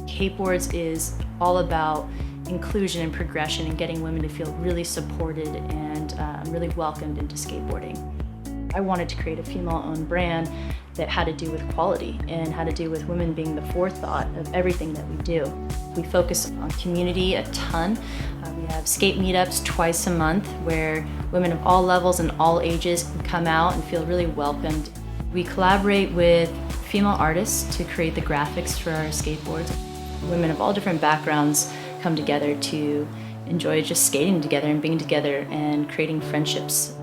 Kateboards is all about inclusion and progression and getting women to feel really supported and really welcomed into skateboarding. I wanted to create a female-owned brand that had to do with quality and had to do with women being the forethought of everything that we do. We focus on community a ton. We have skate meetups twice a month where women of all levels and all ages can come out and feel really welcomed. We collaborate with female artists to create the graphics for our skateboards. Women of all different backgrounds come together to enjoy just skating together and being together and creating friendships.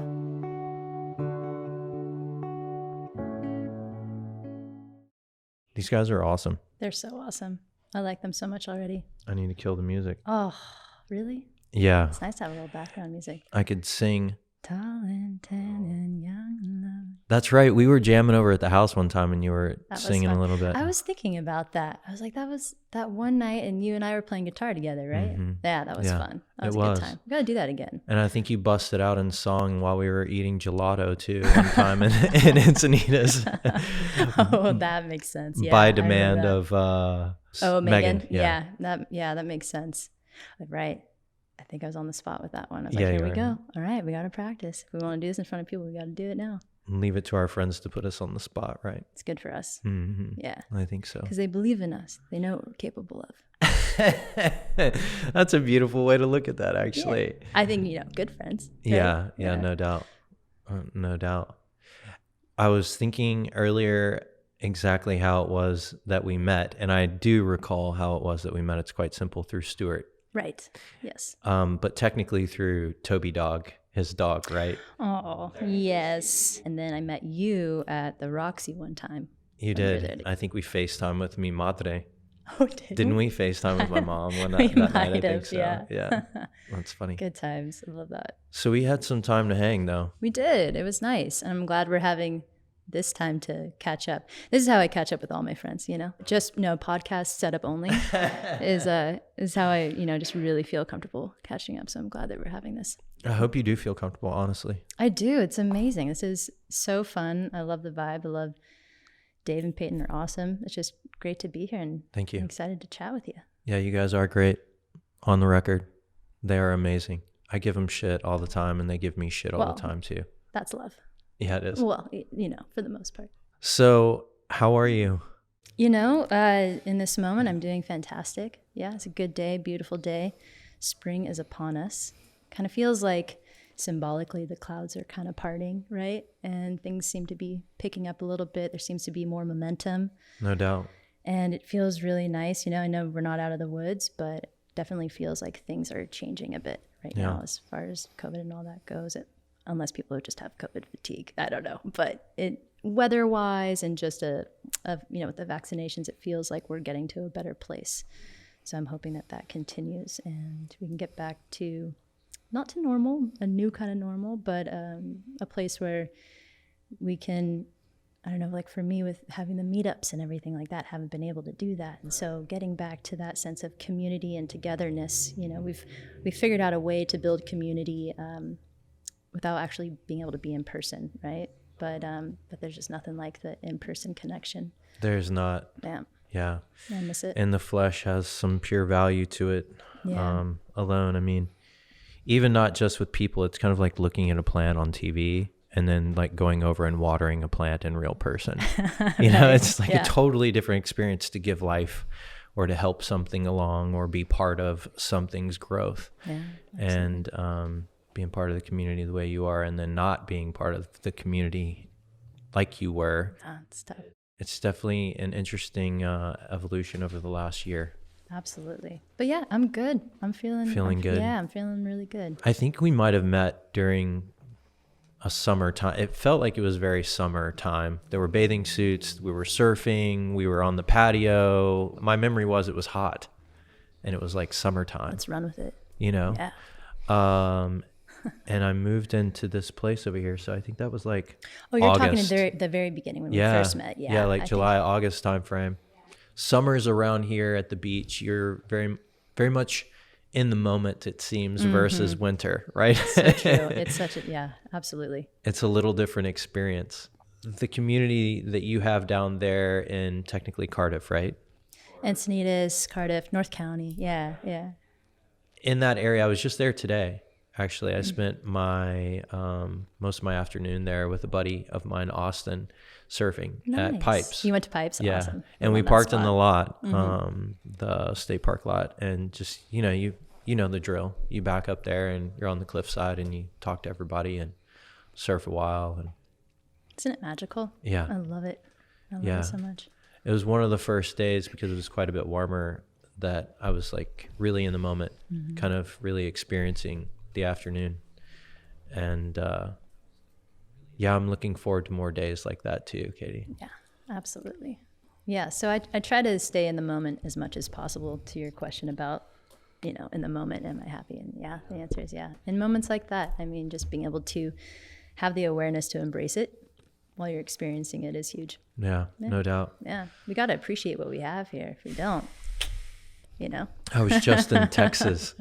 These guys are awesome. They're so awesome. I like them so much already. I need to kill the music. Oh, really? Yeah. It's nice to have a little background music. I could sing. Tall and tan and young and lovely. That's right. We were jamming over at the house one time and you were singing a little bit. I was thinking about that. I was like, that was that one night and you and I were playing guitar together, right? Mm-hmm. Yeah, that was fun. That was a good time. We got to do that again. And I think you busted out in song while we were eating gelato too one time in Encinitas. Oh, that makes sense. Yeah, by demand of Megan. Yeah. That makes sense. Right. I think I was on the spot with that one. I was yeah, like, here we go. All right, we got to practice. If we want to do this in front of people, we got to do it now. Leave it to our friends to put us on the spot, right? It's good for us. Mm-hmm. Yeah. I think so. Because they believe in us. They know what we're capable of. That's a beautiful way to look at that, actually. Yeah. I think, good friends. Right? Yeah, no doubt. No doubt. I was thinking earlier exactly how it was that we met. And I do recall how it was that we met. It's quite simple, through Stuart. Right. Yes. But technically through Toby Dog, his dog, right? Oh, yes. And then I met you at the Roxy one time. You did. I think we FaceTime with mi madre. Oh, didn't we? FaceTime with my mom we that might night, I think have, so. Yeah. That's funny. Good times. I love that. So we had some time to hang, though. We did. It was nice. And I'm glad we're having this time to catch up. This is how I catch up with all my friends, just podcast setup only is how I, just really feel comfortable catching up. So I'm glad that we're having this. I hope you do feel comfortable, honestly. I do. It's amazing. This is so fun. I love the vibe. I love Dave and Peyton are awesome. It's just great to be here. And thank you. I'm excited to chat with you. Yeah, you guys are great. On the record, they are amazing. I give them shit all the time and they give me shit all the time too. That's love. Yeah, it is. Well, for the most part. So how are you? In this moment, I'm doing fantastic. Yeah, it's a good day, beautiful day. Spring is upon us. Kind of feels like symbolically the clouds are kind of parting, right? And things seem to be picking up a little bit. There seems to be more momentum. No doubt. And it feels really nice. I know we're not out of the woods, but definitely feels like things are changing a bit right now as far as COVID and all that goes. Unless people just have COVID fatigue. I don't know. But weather-wise and just with the vaccinations, it feels like we're getting to a better place. So I'm hoping that continues and we can get back to, not to normal, a new kind of normal, but a place where we can, I don't know, like for me with having the meetups and everything like that, haven't been able to do that. And so getting back to that sense of community and togetherness, we've figured out a way to build community without actually being able to be in person, right? But there's just nothing like the in-person connection. There's not. Yeah. I miss it. And the flesh has some pure value to it alone. I mean, even not just with people, it's kind of like looking at a plant on TV and then like going over and watering a plant in real person. It's like a totally different experience to give life or to help something along or be part of something's growth. Yeah, and being part of the community the way you are and then not being part of the community like you were. It's tough. It's definitely an interesting evolution over the last year. Absolutely. But yeah, I'm good. I'm feeling good. Yeah, I'm feeling really good. I think we might have met during a summertime. It felt like it was very summertime. There were bathing suits. We were surfing. We were on the patio. My memory was it was hot and it was like summertime. Let's run with it. Yeah. And I moved into this place over here. So I think that was like Oh, you're August. talking at the very beginning when we first met. Yeah, like July, August time frame. Summers around here at the beach, you're very very much in the moment, it seems, versus winter, right? So true. It's such a, yeah, absolutely. It's a little different experience. The community that you have down there in technically Cardiff, right? Encinitas, Cardiff, North County. Yeah, yeah. In that area, I was just there today. Actually, I spent my most of my afternoon there with a buddy of mine, Austin, surfing at Pipes. You went to Pipes? Yeah. Awesome. And we parked in the lot, the state park lot, and just, you know the drill. You back up there and you're on the cliffside and you talk to everybody and surf a while. And isn't it magical? Yeah. I love it. I love it so much. It was one of the first days, because it was quite a bit warmer, that I was like really in the moment, kind of really experiencing the afternoon. And I'm looking forward to more days like that too, Katie. Yeah, absolutely. Yeah, so I try to stay in the moment as much as possible. To your question about, in the moment, am I happy? And yeah, the answer is yeah. In moments like that, I mean, just being able to have the awareness to embrace it while you're experiencing it is huge. Yeah, no doubt. Yeah, we got to appreciate what we have here. If we don't, I was just in Texas.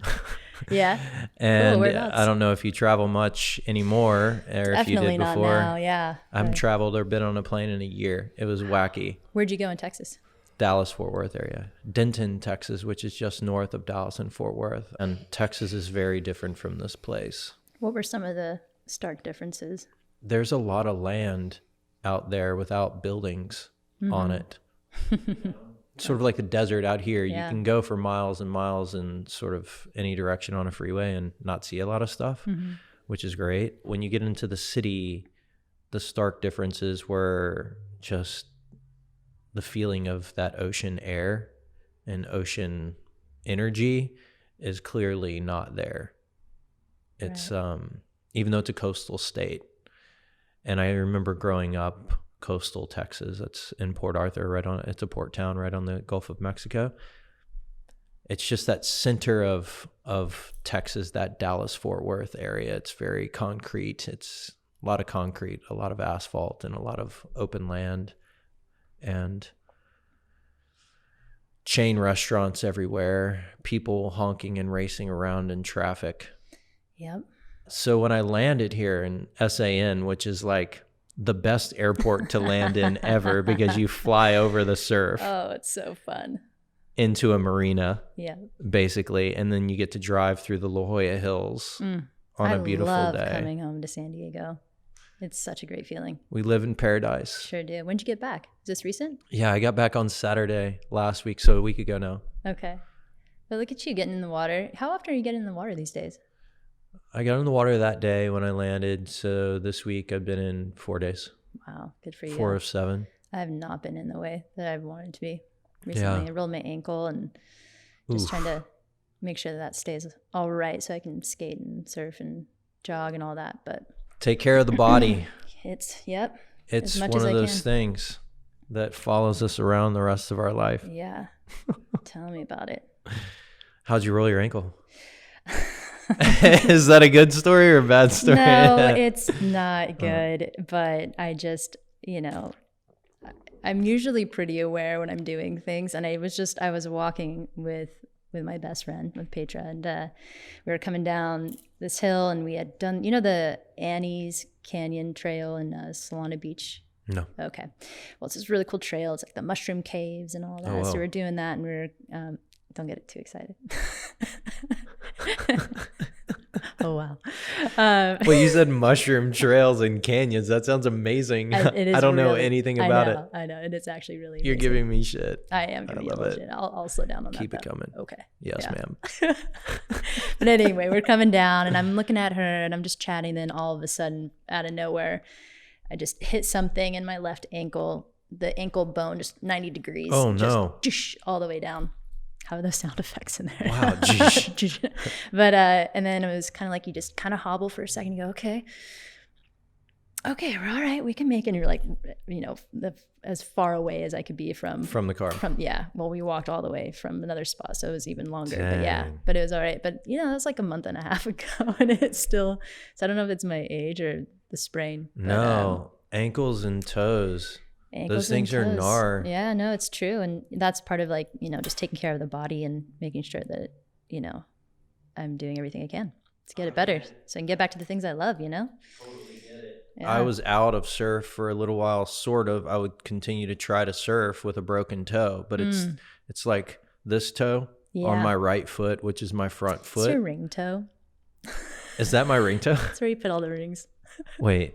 Yeah. And cool, I don't know if you travel much anymore, or if you did before. Not now, yeah. I haven't traveled or been on a plane in a year. It was wacky. Where'd you go in Texas? Dallas, Fort Worth area. Denton, Texas, which is just north of Dallas and Fort Worth. And Texas is very different from this place. What were some of the stark differences? There's a lot of land out there without buildings on it. Sort of like the desert out here. Yeah. You can go for miles and miles in sort of any direction on a freeway and not see a lot of stuff, which is great. When you get into the city, the stark differences were just the feeling of that ocean air and ocean energy is clearly not there. It's even though it's a coastal state. And I remember growing up, coastal Texas, it's in Port Arthur, it's a port town right on the Gulf of Mexico. It's just that center of Texas, that Dallas Fort Worth area. It's very concrete. It's a lot of concrete, a lot of asphalt, and a lot of open land, and chain restaurants everywhere, people honking and racing around in traffic. Yep. So when I landed here in SAN, which is like the best airport to land in ever, because you fly over the surf. Oh, it's so fun. Into a marina, basically, and then you get to drive through the La Jolla Hills on a beautiful day. I love coming home to San Diego. It's such a great feeling. We live in paradise. Sure do. When'd you get back? Is this recent? Yeah, I got back on Saturday last week, so a week ago now. Okay. But look at you getting in the water. How often are you getting in the water these days? I got in the water that day when I landed, so this week I've been in 4 days. Wow, good for you. 4 of 7. I have not been in the way that I've wanted to be recently. I rolled my ankle and just trying to make sure that stays all right so I can skate and surf and jog and all that. But take care of the body. It's one of those things that follows us around the rest of our life. Yeah. Tell me about it. How'd you roll your ankle? Is that a good story or a bad story? No, it's not good. But I just, I'm usually pretty aware when I'm doing things. And I was walking with my best friend, with Petra, and we were coming down this hill, and we had done, the Annie's Canyon Trail in Solana Beach. No. Okay. Well, it's this really cool trail. It's like the mushroom caves and all that. Oh, wow. So we're doing that, and we're don't get too excited. Oh, wow. Well, you said mushroom trails and canyons. That sounds amazing. I don't know anything about it. I know. And it's actually really You're amazing. giving me shit. I am giving you shit. I'll slow down on that. Keep it coming. Okay. Yes, ma'am. But anyway, we're coming down, and I'm looking at her, and I'm just chatting. Then all of a sudden, out of nowhere, I just hit something in my left ankle. The ankle bone just 90 degrees. Oh, no. Just all the way down. How are those sound effects in there? Wow. But and then it was kind of like you just kind of hobble for a second. You go, okay, we're all right. We can make it. And you're like, as far away as I could be from the car. Well, we walked all the way from another spot, so it was even longer. Dang. But it was all right. But that was like a month and a half ago, and it's still. So I don't know if it's my age or the sprain. No, ankles and toes. Those things are gnar. Yeah, no, it's true. And that's part of just taking care of the body and making sure that you know, I'm doing everything I can to get it better so I can get back to the things I love, you know? Totally get it. Yeah. I was out of surf for a little while, sort of. I would continue to try to surf with a broken toe, but it's like this toe on my right foot, which is my front foot. It's your ring toe. Is that my ring toe? That's where you put all the rings. Wait.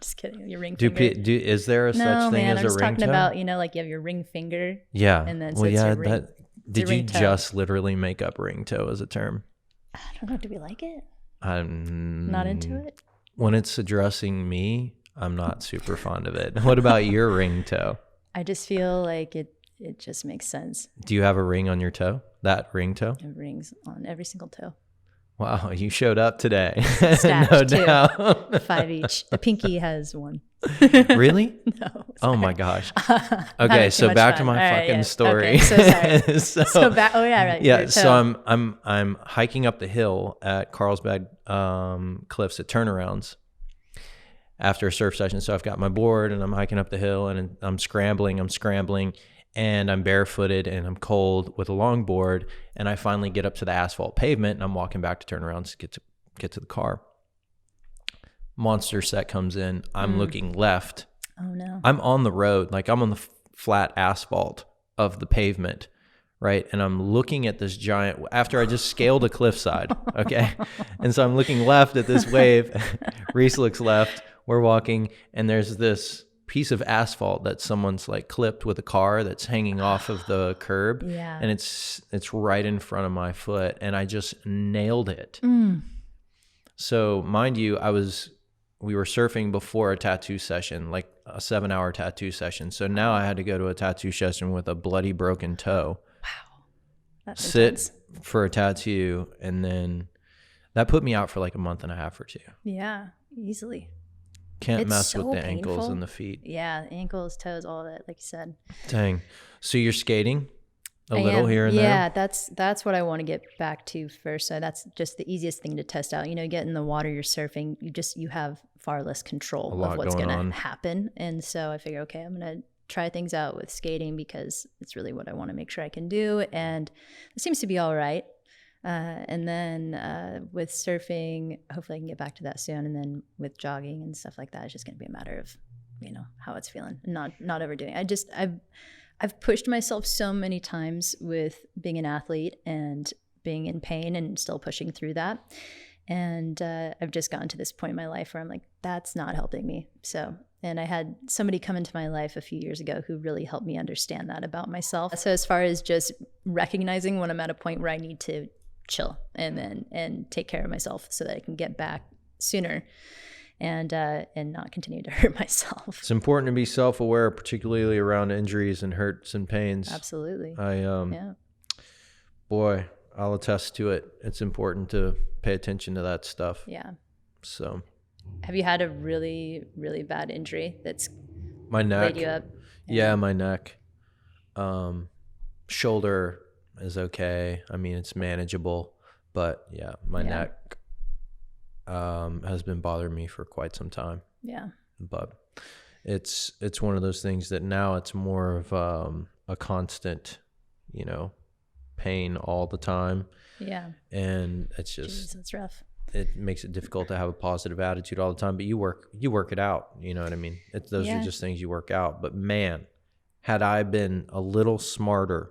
Just kidding. Your ring finger. Is there such thing as a ring toe? I'm just talking about, you know, like you have your ring finger. Yeah. And then it's your ring. Did you just literally make up ring toe as a term? I don't know. Do we like it? I'm not into it. When it's addressing me, I'm not super fond of it. What about your ring toe? I just feel like it just makes sense. Do you have a ring on your toe? That ring toe? I have rings on every single toe. Wow, you showed up today. Stacked, no too. doubt. 5 each. The pinky has 1. Really? No. Oh my gosh. Okay, so back to my fucking story. Okay, so sorry. so back. Oh yeah, right. Yeah. So I'm hiking up the hill at Carlsbad Cliffs at Turnarounds after a surf session. So I've got my board and I'm hiking up the hill and I'm scrambling. And I'm barefooted and I'm cold with a longboard, and I finally get up to the asphalt pavement and I'm walking back to Turnarounds to get to the car. Monster set comes in. I'm looking left. Oh no. I'm on the road, like I'm on the flat asphalt of the pavement, right? And I'm looking at this giant, after I just scaled a cliffside, okay? And so I'm looking left at this wave. Reese looks left. We're walking, and there's this piece of asphalt that someone's like clipped with a car that's hanging off of the curb. Yeah. And it's right in front of my foot, and I just nailed it. So mind you, we were surfing before a tattoo session, like a 7-hour tattoo session. So now I had to go to a tattoo session with a bloody broken toe. Wow. That's sit intense. For a tattoo, and then that put me out for like a month and a half or 2. Yeah, easily. Can't mess with the ankles and the feet. Yeah, ankles, toes, all that, like you said. Dang. So you're skating a little here and there? Yeah, that's what I want to get back to first. So that's just the easiest thing to test out. You know, you get in the water, you're surfing, you have far less control of what's going to happen. And so I figure, okay, I'm going to try things out with skating because it's really what I want to make sure I can do. And it seems to be all right. And then with surfing, hopefully I can get back to that soon. And then with jogging and stuff like that, it's just going to be a matter of, you know, how it's feeling and not overdoing it. I've pushed myself so many times with being an athlete and being in pain and still pushing through that. And I've just gotten to this point in my life where I'm like, that's not helping me. And I had somebody come into my life a few years ago who really helped me understand that about myself. So as far as just recognizing when I'm at a point where I need to chill and take care of myself so that I can get back sooner and not continue to hurt myself. It's important to be self-aware, particularly around injuries and hurts and pains. Absolutely. Boy, I'll attest to it. It's important to pay attention to that stuff. Yeah. So have you had a really, really bad injury that's my neck? Laid you up? Yeah, my neck. Shoulder is okay. I mean, it's manageable, but yeah, my neck has been bothering me for quite some time. Yeah. But it's one of those things that now it's more of a constant, you know, pain all the time. Yeah. And it's just, that's rough. It makes it difficult to have a positive attitude all the time, but you work it out. You know what I mean? Those are just things you work out. But man, had I been a little smarter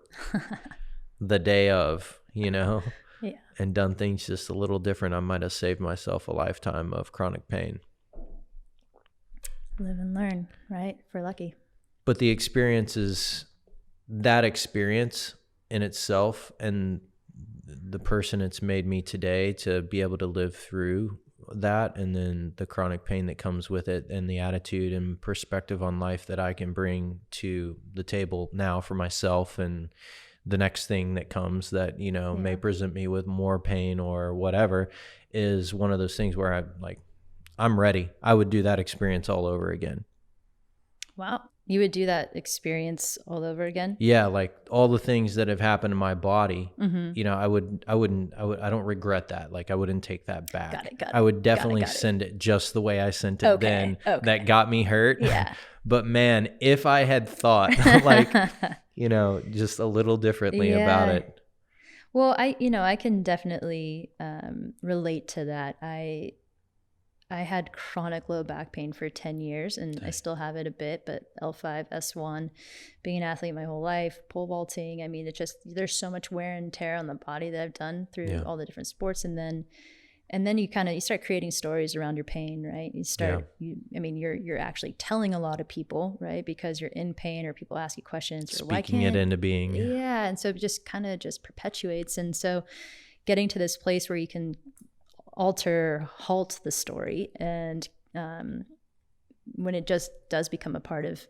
the day of, you know, and done things just a little different, I might have saved myself a lifetime of chronic pain. Live and learn, right? If we're lucky. But the experience in itself and the person it's made me today to be able to live through that, and then the chronic pain that comes with it, and the attitude and perspective on life that I can bring to the table now for myself and the next thing that comes that, you know, may present me with more pain or whatever, is one of those things where I'm ready. I would do that experience all over again. Wow. You would do that experience all over again? Yeah. Like all the things that have happened in my body, you know, I don't regret that. Like I wouldn't take that back. Got it. I would definitely send it just the way I sent it then. That got me hurt. Yeah. But man, if I had thought like, you know, just a little differently about it. Well, I can definitely relate to that. I had chronic low back pain for 10 years, and I still have it a bit, but L5, S1, being an athlete my whole life, pole vaulting, I mean, there's so much wear and tear on the body that I've done through all the different sports. And then you start creating stories around your pain, right? You're actually telling a lot of people, right? Because you're in pain, or people ask you questions, or speaking it into being. Yeah. And so it just kind of just perpetuates. And so getting to this place where you can halt the story, and when it just does become a part of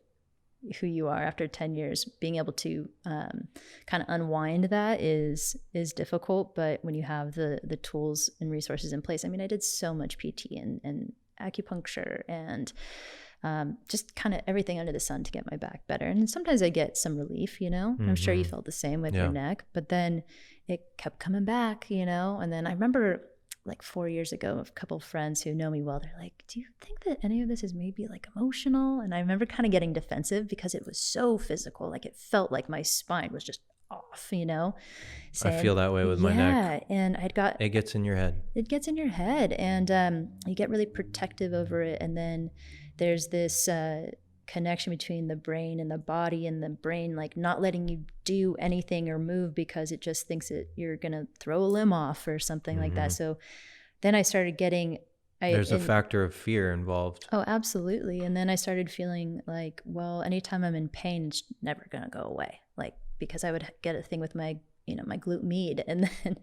who you are after 10 years, being able to kind of unwind that is difficult. But when you have the tools and resources in place, I mean, I did so much PT and acupuncture and just kind of everything under the sun to get my back better. And sometimes I get some relief, I'm sure you felt the same with your neck, but then it kept coming back, and then I remember like 4 years ago, a couple of friends who know me well, they're like, do you think that any of this is maybe like emotional? And I remember kind of getting defensive because it was so physical. Like it felt like my spine was just off, saying, I feel that way with my neck. Yeah, and it gets in your head. It gets in your head, and you get really protective over it. And then there's this connection between the brain and the body, and the brain like not letting you do anything or move because it just thinks that you're gonna throw a limb off or something like that. So then I started getting there's a factor of fear involved. Oh, absolutely. And then I started feeling like, well, anytime I'm in pain, it's never gonna go away, like because I would get a thing with my my glute med, and then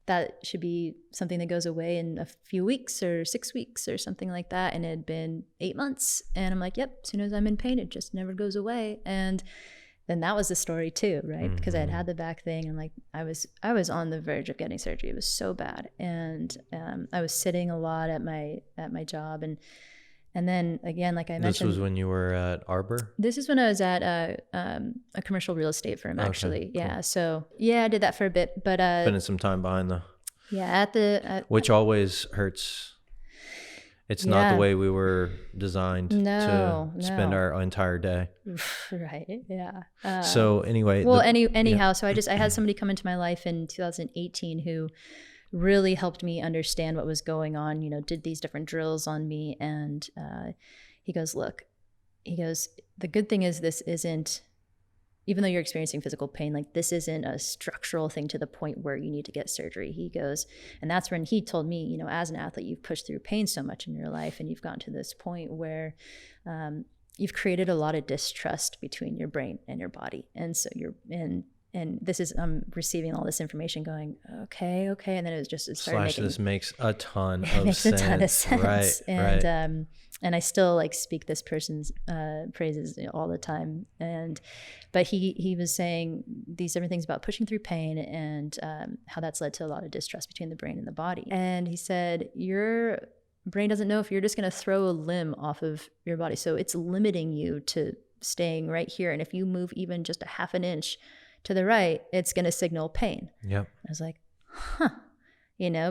that should be something that goes away in a few weeks or 6 weeks or something like that. And it had been 8 months. And I'm like, yep, as soon as I'm in pain, it just never goes away. And then that was the story too, right? Because I had the back thing, and like I was on the verge of getting surgery. It was so bad. And I was sitting a lot at my job. And then again, like I mentioned, this was when you were at Arbor? This is when I was at a commercial real estate firm, actually. Okay, yeah. Cool. So yeah, I did that for a bit, but spending some time behind the. Yeah, which always hurts. It's not the way we were designed to spend our entire day. Right. Yeah. So anyway. Well, anyhow, so I had somebody come into my life in 2018 who really helped me understand what was going on, did these different drills on me. And he goes, look, the good thing is this isn't, even though you're experiencing physical pain, like this isn't a structural thing to the point where you need to get surgery. He goes, and that's when he told me, as an athlete, you've pushed through pain so much in your life, and you've gotten to this point where you've created a lot of distrust between your brain and your body. And so and this is, I'm receiving all this information going, okay. And then it started making. This makes a ton of sense. It makes a ton of sense. Right, and, and I still like speak this person's praises all the time. But he was saying these different things about pushing through pain, and how that's led to a lot of distrust between the brain and the body. And he said, your brain doesn't know if you're just going to throw a limb off of your body. So it's limiting you to staying right here. And if you move even just a half an inch to the right, it's going to signal pain. Yep. I was like,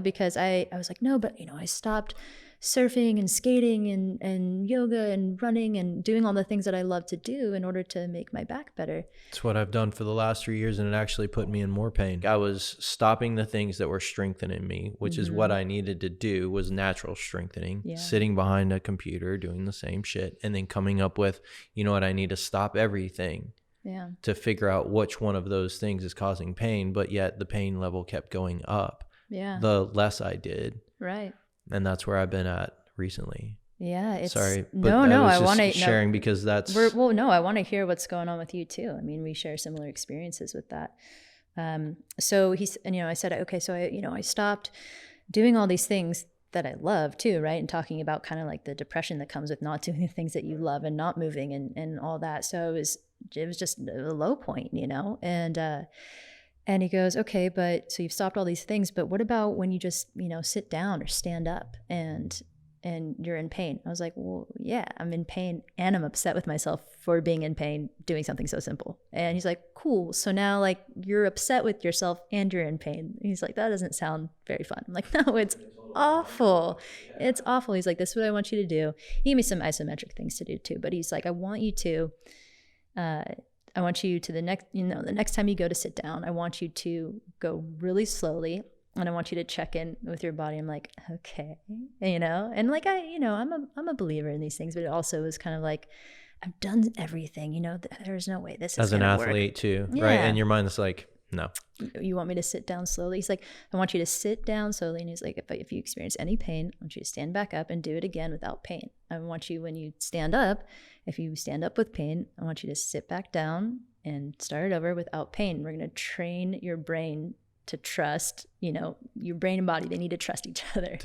because I was like, no, but I stopped surfing and skating and yoga and running and doing all the things that I love to do in order to make my back better. It's what I've done for the last 3 years, and it actually put me in more pain. I was stopping the things that were strengthening me, which is what I needed to do, was natural strengthening, sitting behind a computer, doing the same shit, and then coming up with, I need to stop everything. Yeah. To figure out which one of those things is causing pain, but yet the pain level kept going up. Yeah. The less I did. Right. And that's where I've been at recently. Yeah. Sorry. But I want to sharing because that's. I want to hear what's going on with you too. I mean, we share similar experiences with that. So I said, okay, so I stopped doing all these things that I love too, right? And talking about kind of like the depression that comes with not doing the things that you love and not moving and all that. So it was just a low point, and he goes, okay, but so you've stopped all these things, but what about when you just, sit down or stand up and you're in pain? I was like, well, yeah, I'm in pain and I'm upset with myself for being in pain, doing something so simple. And he's like, cool. So now like you're upset with yourself and you're in pain. And he's like, that doesn't sound very fun. I'm like, no, it's awful. It's awful. He's like, this is what I want you to do. He gave me some isometric things to do too, but he's like, I want you to I want you to the next time you go to sit down, I want you to go really slowly, and I want you to check in with your body. I'm like, okay, and like I'm a believer in these things, but it also is kind of like, I've done everything, there's no way this is as an athlete work. Too, yeah. Right? And your mind's like, no. You want me to sit down slowly? He's like, I want you to sit down slowly. And he's like, if you experience any pain, I want you to stand back up and do it again without pain. I want you, when you stand up, if you stand up with pain, I want you to sit back down and start it over without pain. We're going to train your brain to trust, your brain and body, they need to trust each other,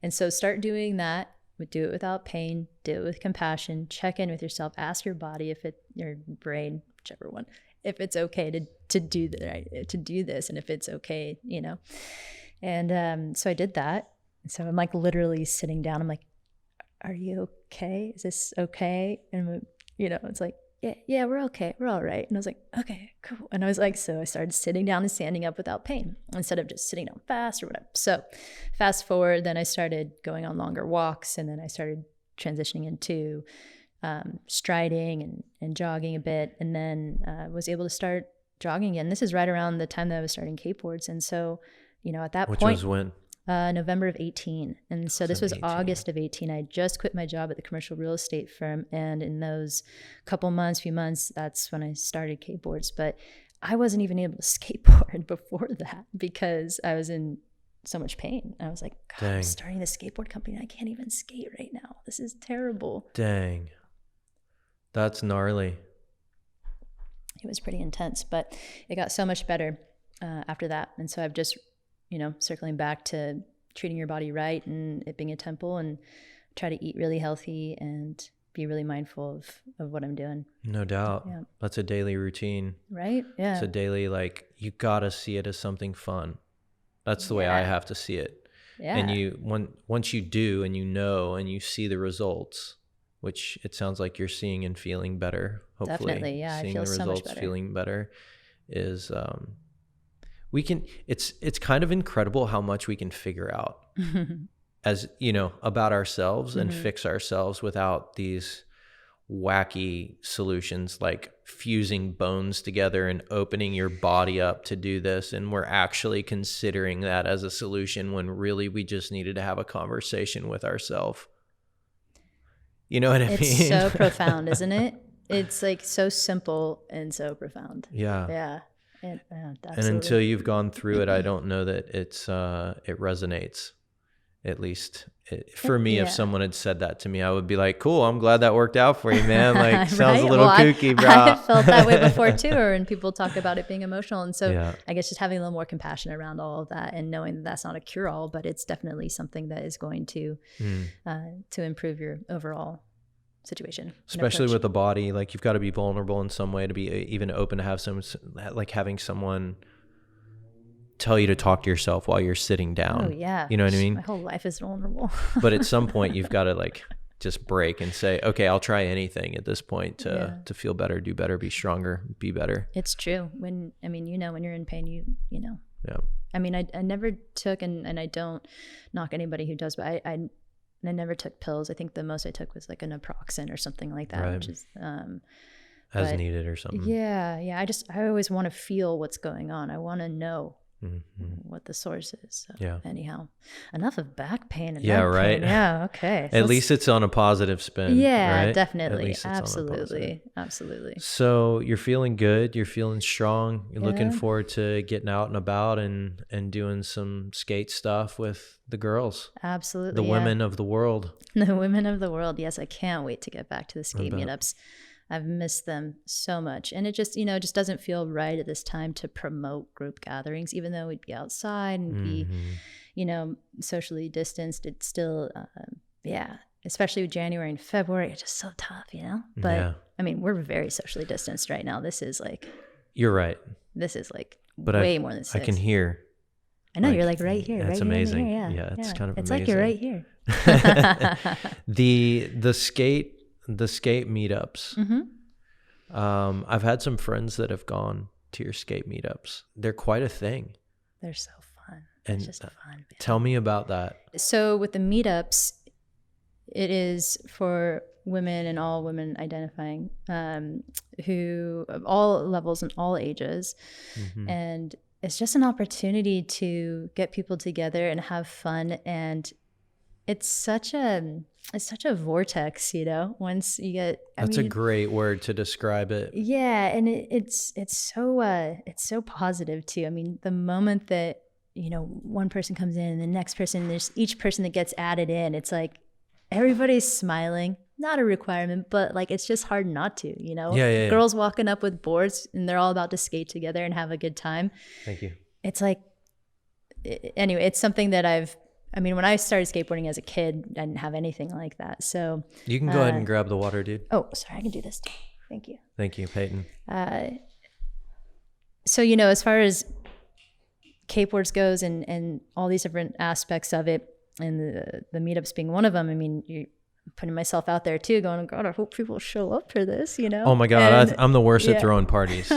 And so start doing that. Do it without pain, do it with compassion, check in with yourself, ask your body your brain, whichever one, if it's okay to do this, and if it's okay, And so I did that. So I'm like literally sitting down. I'm like, are you okay? Is this okay? And it's like, yeah, we're okay. We're all right. And I was like, okay, cool. And I was like, so I started sitting down and standing up without pain instead of just sitting down fast or whatever. So fast forward, then I started going on longer walks, and then I started transitioning into striding and jogging a bit, and then was able to start jogging again. This is right around the time that I was starting Kateboards. And so, at that point. Which was when? November of 18. And so this was 18. August of 18. I just quit my job at the commercial real estate firm. And in those few months, that's when I started Kateboards. But I wasn't even able to skateboard before that because I was in so much pain. I was like, God, I'm starting this skateboard company and I can't even skate right now. This is terrible. Dang. That's gnarly. It was pretty intense, but it got so much better after that. And so I've just circling back to treating your body right and it being a temple, and try to eat really healthy and be really mindful of what I'm doing. No doubt. Yeah. That's a daily routine. Right? Yeah. It's a daily, you gotta see it as something fun. That's the way I have to see it. Yeah. And once you do and and you see the results, which it sounds like you're seeing and feeling better, hopefully. Definitely, yeah. Seeing I feel the so results, much better. feeling better is it's kind of incredible how much we can figure out as about ourselves and fix ourselves without these wacky solutions like fusing bones together and opening your body up to do this, and we're actually considering that as a solution when really we just needed to have a conversation with ourselves. You know what I mean? It's so profound, isn't it? It's like so simple and so profound. Yeah. And until you've gone through it, I don't know that it resonates. At least for me, if someone had said that to me, I would be like, cool, I'm glad that worked out for you, man. Like, sounds a little kooky, bro. I felt that way before too, and people talk about it being emotional. And so I guess just having a little more compassion around all of that and knowing that that's not a cure-all, but it's definitely something that is going to improve your overall situation, especially with the body. You've got to be vulnerable in some way to be even open to have having someone tell you to talk to yourself while you're sitting down. Oh yeah. You know what I mean? My whole life is vulnerable. But at some point you've got to just break and say, okay, I'll try anything at this point to feel better, do better, be stronger, be better. It's true. When you're in pain, you know. Yeah. I mean, I never took, and I don't knock anybody who does, but I never took pills. I think the most I took was like a naproxen or something like that, which is as needed or something. Yeah. I always want to feel what's going on. I want to know what the source is. So anyhow, enough of back pain and right. Pain. Yeah, okay. At least it's on a positive spin. Yeah, right? definitely. Absolutely. So you're feeling good, you're feeling strong, you're looking forward to getting out and about and doing some skate stuff with the girls. Absolutely. The women of the world. The women of the world. Yes, I can't wait to get back to the skate meetups. I've missed them so much. And it just, just doesn't feel right at this time to promote group gatherings, even though we'd be outside and be, socially distanced. It's still, especially with January and February, it's just so tough, But I mean, we're very socially distanced right now. This is you're right. This is way more than 6. I can hear. I know, you're right here. That's right amazing. Here, yeah, it's kind of it's amazing. It's like you're right here. The skate meetups. I've had some friends that have gone to your skate meetups. They're quite a thing. They're so fun. And it's just fun. Man. Tell me about that. So with the meetups, it is for women and all women identifying, who of all levels and all ages. And it's just an opportunity to get people together and have fun. And it's such a vortex, you know, once you get, That's a great word to describe it. Yeah. And it's so positive too. I mean, the moment that, you know, one person comes in and the next person, there's each person that gets added in, it's like everybody's smiling. Not a requirement, but like it's just hard not to, you know. Girls walking up with boards and they're all about to skate together and have a good time. Thank you. It's like, anyway, it's something that I mean, when I started skateboarding as a kid, I didn't have anything like that. So you can go ahead and grab the water, dude. Oh, sorry, I can do this too. Thank you. Thank you, Peyton. So, you know, as far as skateboards goes and all these different aspects of it, and the meetups being one of them, I mean, you're putting myself out there too, going, God, I hope people show up for this, you know? Oh my God, I'm the worst at throwing parties.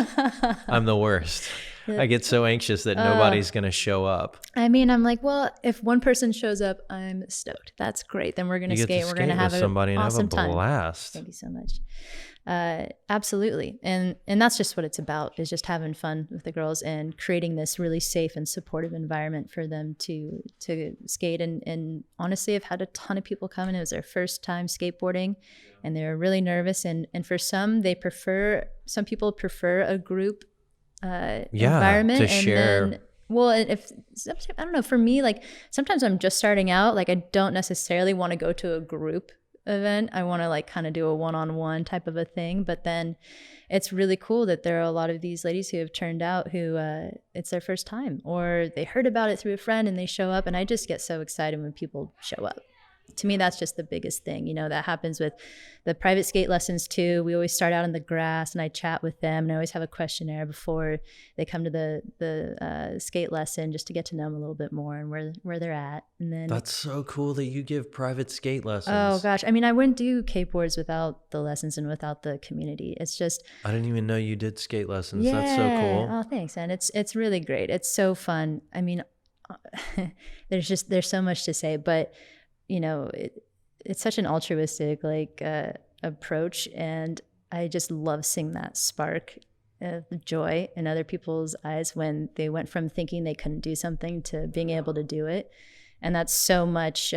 I'm the worst. I get so anxious that nobody's going to show up. I mean, I'm like, well, if one person shows up, I'm stoked. That's great. Then we're going to skate. We're going to have somebody and awesome have a blast. Thank you so much. Absolutely. And that's just what it's about, is just having fun with the girls and creating this really safe and supportive environment for them to skate. And honestly, I've had a ton of people come in. It was their first time skateboarding and they're really nervous. And for some people prefer a group environment to share. Then, well, if I don't know, for me, like sometimes I'm just starting out, like I don't necessarily want to go to a group event. I want to like kind of do a one-on-one type of a thing, but then it's really cool that there are a lot of these ladies who have turned out who it's their first time, or they heard about it through a friend and they show up, and I just get so excited when people show up. To me, that's just the biggest thing, you know. That happens with the private skate lessons too. We always start out in the grass and I chat with them, and I always have a questionnaire before they come to the skate lesson, just to get to know them a little bit more and where they're at. And then that's so cool that you give private skate lessons. Oh gosh, I mean, I wouldn't do Kateboards without the lessons and without the community. It's just, I didn't even know you did skate lessons. Yeah. That's so cool. Oh, thanks. And it's really great. It's so fun. I mean, there's so much to say, but you know, it's such an altruistic like approach, and I just love seeing that spark of joy in other people's eyes when they went from thinking they couldn't do something to being able to do it. And that's so much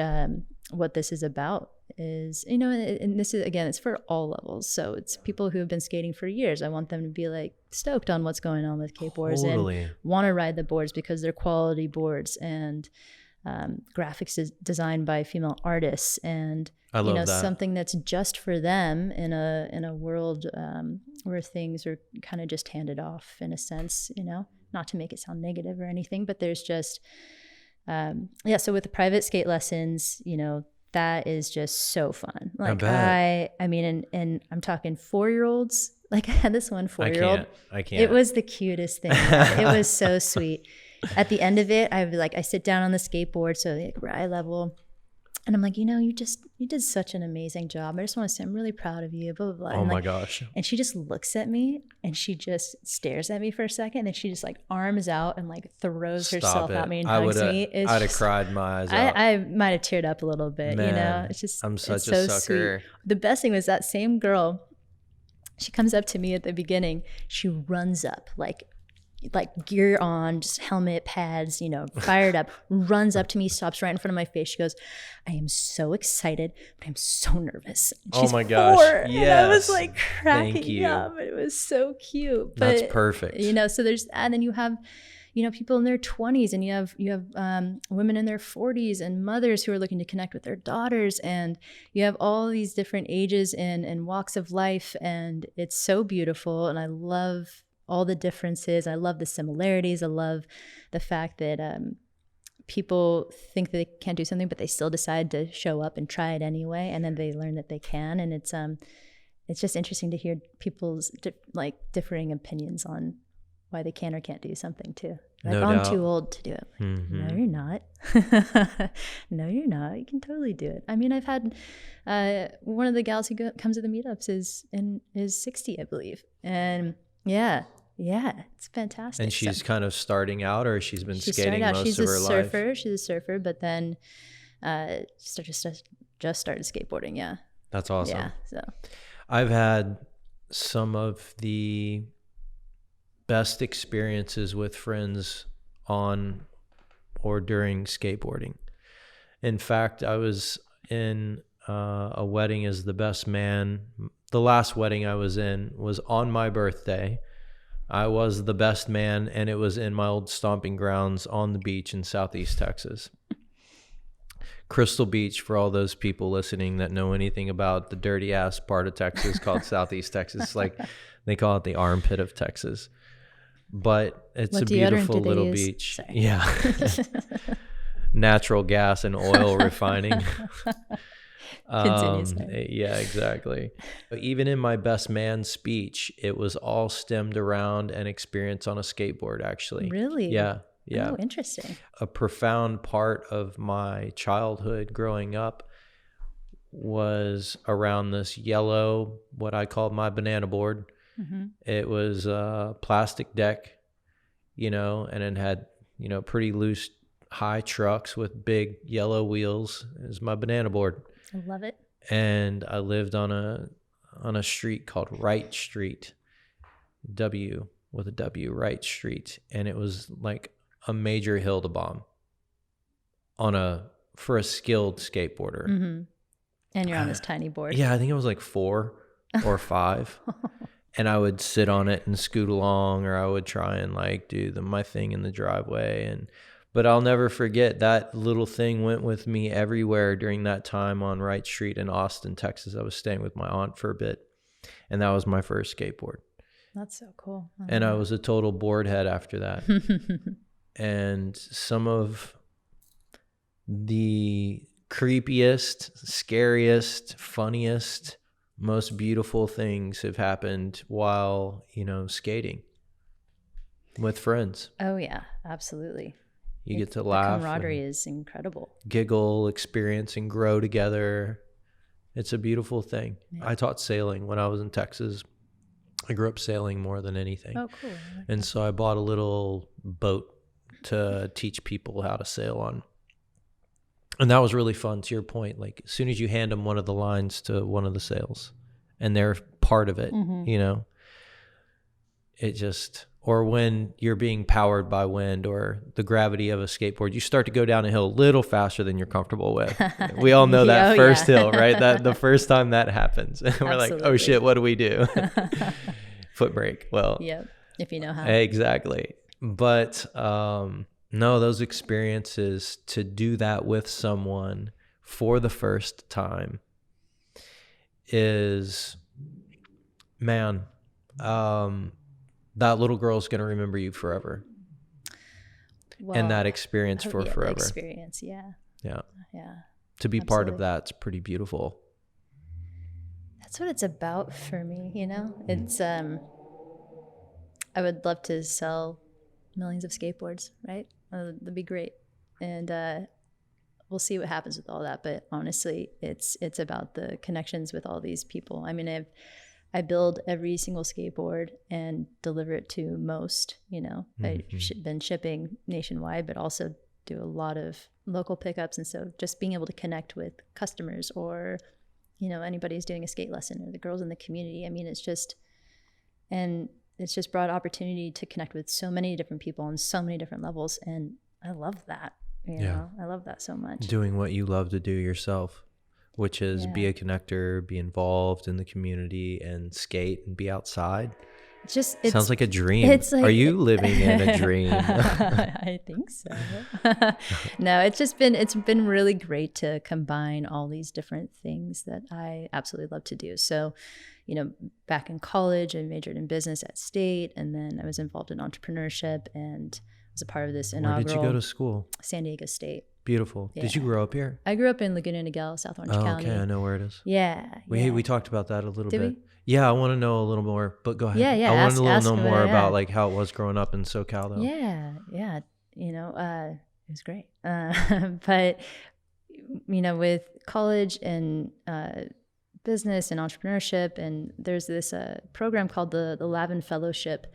what this is about, is, you know, and this is, again, it's for all levels. So it's people who have been skating for years. I want them to be like stoked on what's going on with skateboards and want to ride the boards because they're quality boards, and graphics is designed by female artists, and I love that. Something that's just for them in a world where things are kind of just handed off in a sense, you know, not to make it sound negative or anything, but there's just so with the private skate lessons, you know, that is just so fun. Like I mean, and I'm talking 4-year-olds. Like I had this one 4-year-old. I can't. It was the cutest thing. It was so sweet. At the end of it, I sit down on the skateboard, so like we're eye level, and I'm like, you know, you did such an amazing job. I just want to say I'm really proud of you, blah, blah, blah. Oh my gosh. And she just looks at me and she just stares at me for a second, and then she just like arms out and like throws herself at me and hugs me. I'd have cried my eyes out. I might have teared up a little bit, Man, you know. It's just, I'm such a sucker. Sweet. The best thing was that same girl, she comes up to me at the beginning, she runs up like gear on, just helmet, pads, you know, fired up, runs up to me, stops right in front of my face. She goes, I am so excited, but I'm so nervous. She's oh my gosh. 4. Yes. And I was like cracking up. It was so cute. But, that's perfect. You know, so there's, and then you have, you know, people in their 20s, and you have women in their 40s, and mothers who are looking to connect with their daughters, and you have all these different ages and walks of life, and it's so beautiful. And I love all the differences. I love the similarities. I love the fact that people think that they can't do something, but they still decide to show up and try it anyway, and then they learn that they can. And it's just interesting to hear people's differing opinions on why they can or can't do something too. Like, no I'm doubt. too old to do it. Mm-hmm. No, you're not. No, you're not. You can totally do it. I mean, I've had one of the gals who comes to the meetups is 60, I believe, and yeah, it's fantastic. And she's kind of starting out, or she's been skating most of her life? She's a surfer, but then just started skateboarding, yeah. That's awesome. Yeah. So I've had some of the best experiences with friends on or during skateboarding. In fact, I was in a wedding as the best man. The last wedding I was in was on my birthday. I was the best man, and it was in my old stomping grounds on the beach in Southeast Texas. Crystal Beach, for all those people listening that know anything about the dirty ass part of Texas called Southeast Texas. Like they call it the armpit of Texas. But it's a beautiful little beach. Sorry. Yeah. Natural gas and oil refining. Yeah, exactly. But even in my best man speech, it was all stemmed around an experience on a skateboard, actually. Really? Yeah. Yeah. Oh, interesting. A profound part of my childhood growing up was around this yellow, what I called my banana board. Mm-hmm. It was a plastic deck, and it had, pretty loose high trucks with big yellow wheels. It was my banana board. I love it. And I lived on a street called Wright Street, W with a W, Wright Street. And it was like a major hill to bomb for a skilled skateboarder. Mm-hmm. And you're on this tiny board. Yeah, I think it was like 4 or 5. And I would sit on it and scoot along, or I would try and like do my thing in the driveway. But I'll never forget that little thing went with me everywhere during that time on Wright Street in Austin, Texas. I was staying with my aunt for a bit, and that was my first skateboard. That's so cool. And I was a total board head after that. And some of the creepiest, scariest, funniest, most beautiful things have happened while, skating with friends. Oh, yeah, absolutely. You get to laugh. The camaraderie is incredible. Giggle, experience, and grow together. It's a beautiful thing. Yeah. I taught sailing when I was in Texas. I grew up sailing more than anything. Oh, cool. And so I bought a little boat to teach people how to sail on. And that was really fun, to your point. Like, as soon as you hand them one of the lines to one of the sails and they're part of it, it just... Or when you're being powered by wind or the gravity of a skateboard, you start to go down a hill a little faster than you're comfortable with. We all know that first hill, right? That the first time that happens. And we're like, oh shit, what do we do? Foot brake. Well, yep. If you know how. Exactly. But no, those experiences, to do that with someone for the first time is, man, that little girl's going to remember you forever. Well, and that experience for forever. Experience, yeah. Yeah. Yeah. To be part of that's pretty beautiful. That's what it's about for me, It's I would love to sell millions of skateboards, right? That'd be great. And we'll see what happens with all that, but honestly, it's about the connections with all these people. I mean, I build every single skateboard and deliver it to most, I've been shipping nationwide, but also do a lot of local pickups. And so just being able to connect with customers or, anybody who's doing a skate lesson or the girls in the community. I mean, it's just brought opportunity to connect with so many different people on so many different levels. And I love that, I love that so much. Doing what you love to do yourself. Which is be a connector, be involved in the community, and skate and be outside. It sounds like a dream. Are you living in a dream? I think so. No, it's been really great to combine all these different things that I absolutely love to do. So, back in college, I majored in business at State, and then I was involved in entrepreneurship and was a part of this inaugural. Where did you go to school? San Diego State. Beautiful. Yeah. Did you grow up here? I grew up in Laguna Niguel, South Orange County. Okay, I know where it is. Yeah. We talked about that a little bit. We? Yeah, I want to know a little more, but go ahead. Yeah. I want to know more about like how it was growing up in SoCal though. Yeah. It was great. But with college and business and entrepreneurship, and there's this program called the Lavin Fellowship,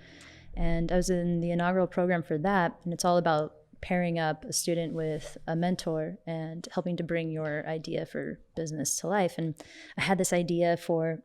and I was in the inaugural program for that, and it's all about pairing up a student with a mentor and helping to bring your idea for business to life. And I had this idea for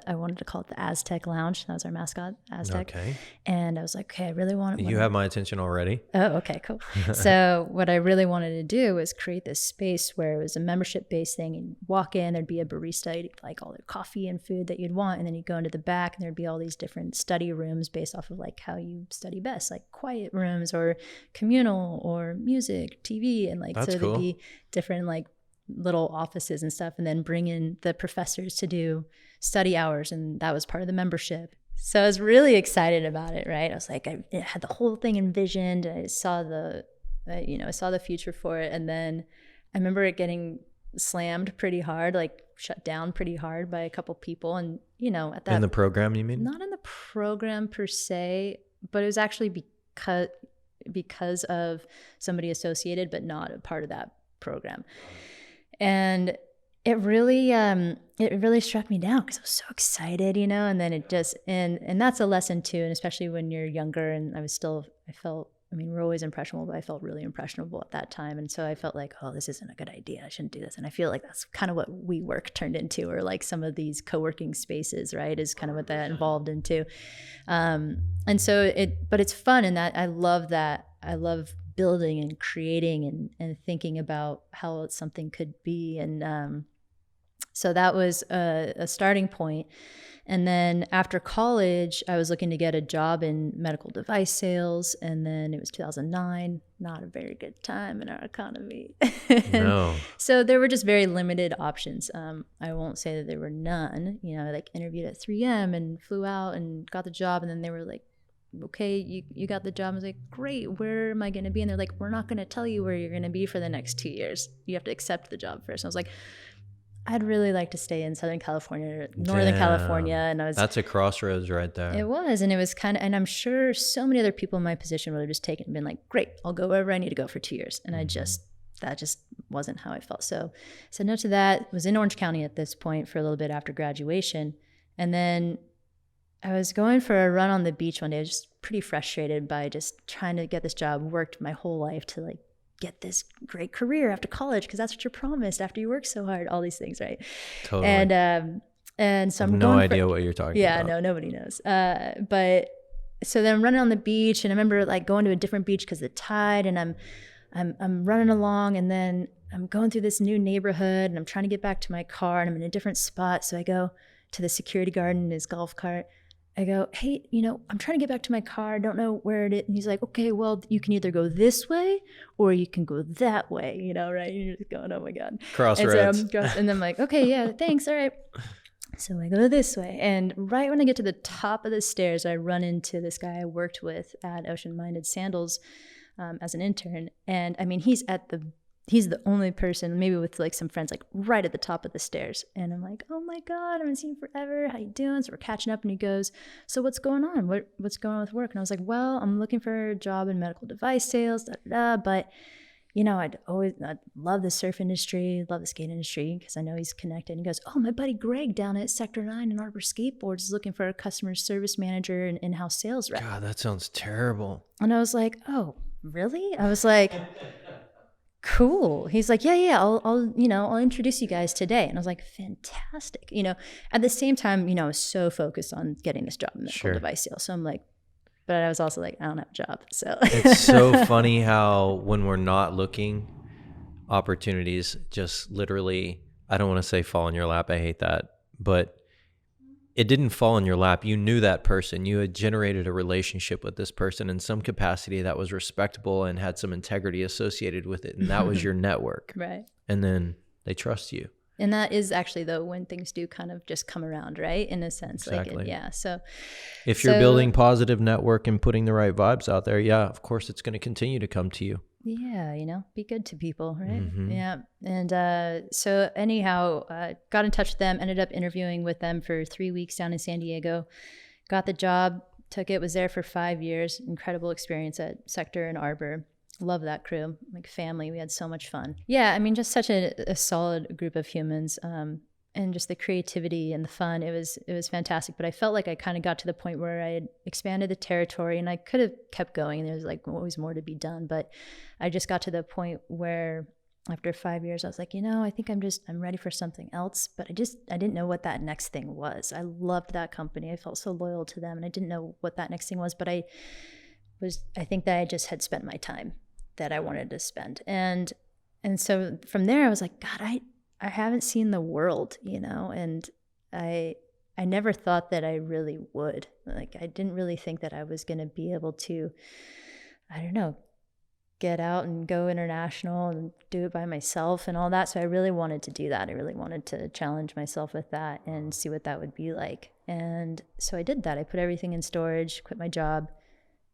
I wanted to call it the Aztec Lounge. That was our mascot, Aztec. Okay. And I was like, okay, I really want it. You have my attention already. Oh, okay, cool. So what I really wanted to do was create this space where it was a membership-based thing. You'd walk in, there'd be a barista, you'd like all the coffee and food that you'd want, and then you'd go into the back, and there'd be all these different study rooms based off of like how you study best, like quiet rooms or communal or music, TV, and like That's so cool. there'd be different like little offices and stuff, and then bring in the professors to do study hours, and that was part of the membership. So I was really excited about it, right? I was like, I had the whole thing envisioned. I saw the future for it, and then I remember it getting slammed pretty hard, like shut down pretty hard by a couple people, and at that in the program, you mean? Not in the program per se, but it was actually because of somebody associated, but not a part of that program, and it really struck me down because I was so excited, and then it just, and that's a lesson too. And especially when you're younger, and we're always impressionable, but I felt really impressionable at that time. And so I felt like, oh, this isn't a good idea. I shouldn't do this. And I feel like that's kind of what WeWork turned into, or like some of these co-working spaces, right, is kind of what that evolved into. And so but it's fun in that I love that. I love building and creating and thinking about how something could be. And, so that was a starting point. And then after college, I was looking to get a job in medical device sales. And then it was 2009, not a very good time in our economy. No. So there were just very limited options. I won't say that there were none. I like interviewed at 3M and flew out and got the job. And then they were like, okay, you got the job. I was like, great, where am I going to be? And they're like, we're not going to tell you where you're going to be for the next 2 years. You have to accept the job first. And I was like, I'd really like to stay in Southern California, or Northern California. And that's a crossroads right there. It was. And it was and I'm sure so many other people in my position would have just taken and been like, great, I'll go wherever I need to go for 2 years. And that just wasn't how I felt. So I said no to that. Was in Orange County at this point for a little bit after graduation. And then I was going for a run on the beach one day. I was just pretty frustrated by just trying to get this job. Worked my whole life to like get this great career after college, because that's what you're promised after you work so hard, all these things, right? Totally. And so I'm no idea what you're talking about. Yeah, no, nobody knows. But so then I'm running on the beach, and I remember like going to a different beach because of the tide, and I'm running along, and then I'm going through this new neighborhood, and I'm trying to get back to my car, and I'm in a different spot. So I go to the security guard in his golf cart. I go, hey, I'm trying to get back to my car. I don't know where it is. And he's like, okay, well, you can either go this way or you can go that way, right? And you're just going, oh my God. Crossroads. And then I'm like, okay, yeah, thanks. All right. So I go this way. And right when I get to the top of the stairs, I run into this guy I worked with at Ocean Minded Sandals as an intern. And I mean, he's the only person, maybe with like some friends, like right at the top of the stairs. And I'm like, oh my God, I haven't seen you forever. How you doing? So we're catching up, and he goes, so what's going on? What's going on with work? And I was like, well, I'm looking for a job in medical device sales, but I'd love the surf industry, love the skate industry, because I know he's connected. And he goes, oh, my buddy Greg down at Sector 9 in Arbor Skateboards is looking for a customer service manager and in-house sales rep. God, that sounds terrible. And I was like, oh, really? I was like, cool. He's like, yeah, I'll introduce you guys today. And I was like, fantastic. At the same time, I was so focused on getting this job in medical device sales. So I'm like, but I was also like, I don't have a job. So it's so funny how when we're not looking, opportunities just literally, I don't want to say fall in your lap. I hate that, but it didn't fall in your lap. You knew that person. You had generated a relationship with this person in some capacity that was respectable and had some integrity associated with it. And that was your network. Right. And then they trust you. And that is actually, though, when things do kind of just come around, right? In a sense. Exactly. So if you're building positive network and putting the right vibes out there, yeah, of course, it's going to continue to come to you. Yeah, be good to people, right? Mm-hmm. Yeah. And so anyhow, got in touch with them, ended up interviewing with them for 3 weeks down in San Diego, got the job, took it, was there for 5 years. Incredible experience at Sector and Arbor. Love that crew, like family. We had so much fun. Yeah, I mean, just such a solid group of humans. just the creativity and the fun. It was fantastic. But I felt like I kind of got to the point where I had expanded the territory, and I could have kept going, and there was like always more to be done. But I just got to the point where after 5 years, I was like, I think I'm ready for something else. But I didn't know what that next thing was. I loved that company. I felt so loyal to them, and I didn't know what that next thing was. But I think that I just had spent my time that I wanted to spend. And so from there I was like, God, I haven't seen the world, and I never thought that I really would. Like, I didn't really think that I was going to be able to, I don't know, get out and go international and do it by myself and all that. So I really wanted to do that. I really wanted to challenge myself with that and see what that would be like. And so I did that. I put everything in storage, quit my job,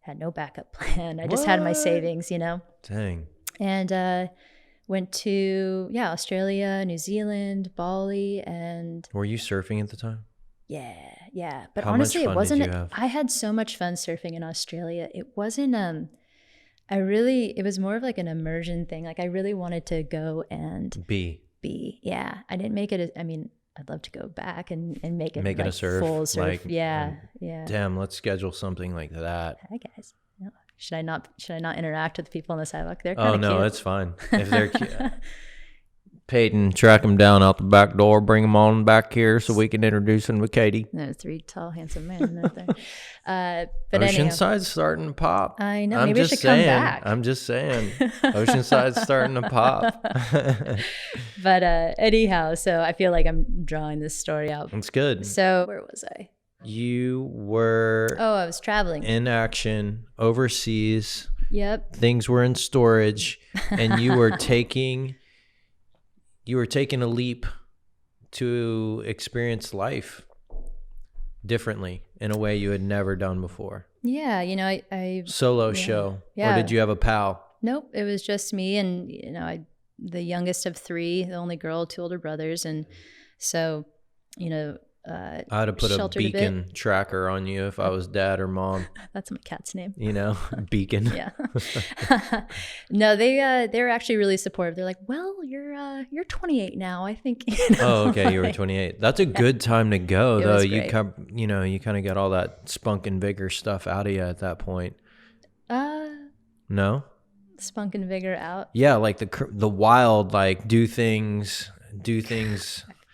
had no backup plan. I just had my savings, Dang. And went to, Australia, New Zealand, Bali, and... Were you surfing at the time? Yeah. But How honestly, much fun it wasn't... did you have? I had so much fun surfing in Australia. It wasn't... it was more of like an immersion thing. Like, I really wanted to go and... Be. Yeah. I didn't make it... I'd love to go back and make it like a surf, full surf. like, Yeah. Damn, let's schedule something like that. Hi, guys. No. Should I not interact with people on the sidewalk? They're kind of cute. Oh no, cute. it's fine. If they're cute. Peyton, track them down out the back door, bring them on back here so we can introduce them to Katie. No, 3 tall, handsome men right there. But Oceanside's starting to pop. I know. Maybe I should come back. I'm just saying. Oceanside's starting to pop. But anyhow, so I feel like I'm drawing this story out. It's good. So where was I? You were... I was traveling. In action, overseas. Yep. Things were in storage, and you were taking a leap to experience life differently in a way you had never done before. Yeah, I solo show. Yeah. Or did you have a pal? Nope, it was just me, and the youngest of 3, the only girl, 2 older brothers, and so I'd have put a beacon tracker on you if I was dad or mom. That's my cat's name. Beacon. Yeah. No, they were actually really supportive. They're like, well, you're 28 now. I think. Oh, okay. You were 28. That's a good time to go, though. You great. You kind of got all that spunk and vigor stuff out of you at that point. No. Spunk and vigor out. Yeah, like the wild, like do things.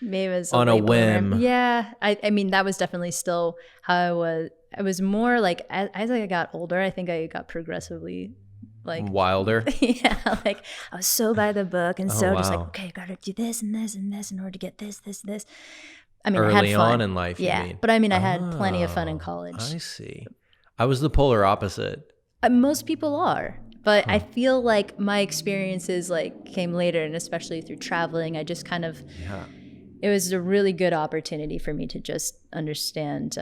Maybe it was on a whim. Yeah. I mean, that was definitely still how I was. I was more like, as I got older, I think I got progressively like wilder. Yeah. Like, I was so by the book, and so just like, okay, I got to do this and this and this in order to get this. I mean, early I had fun. On in life, yeah. you mean? But I mean, I had plenty of fun in college. I see. I was the polar opposite. Most people are. But I feel like my experiences like came later, and especially through traveling, I just kind of... Yeah. It was a really good opportunity for me to just understand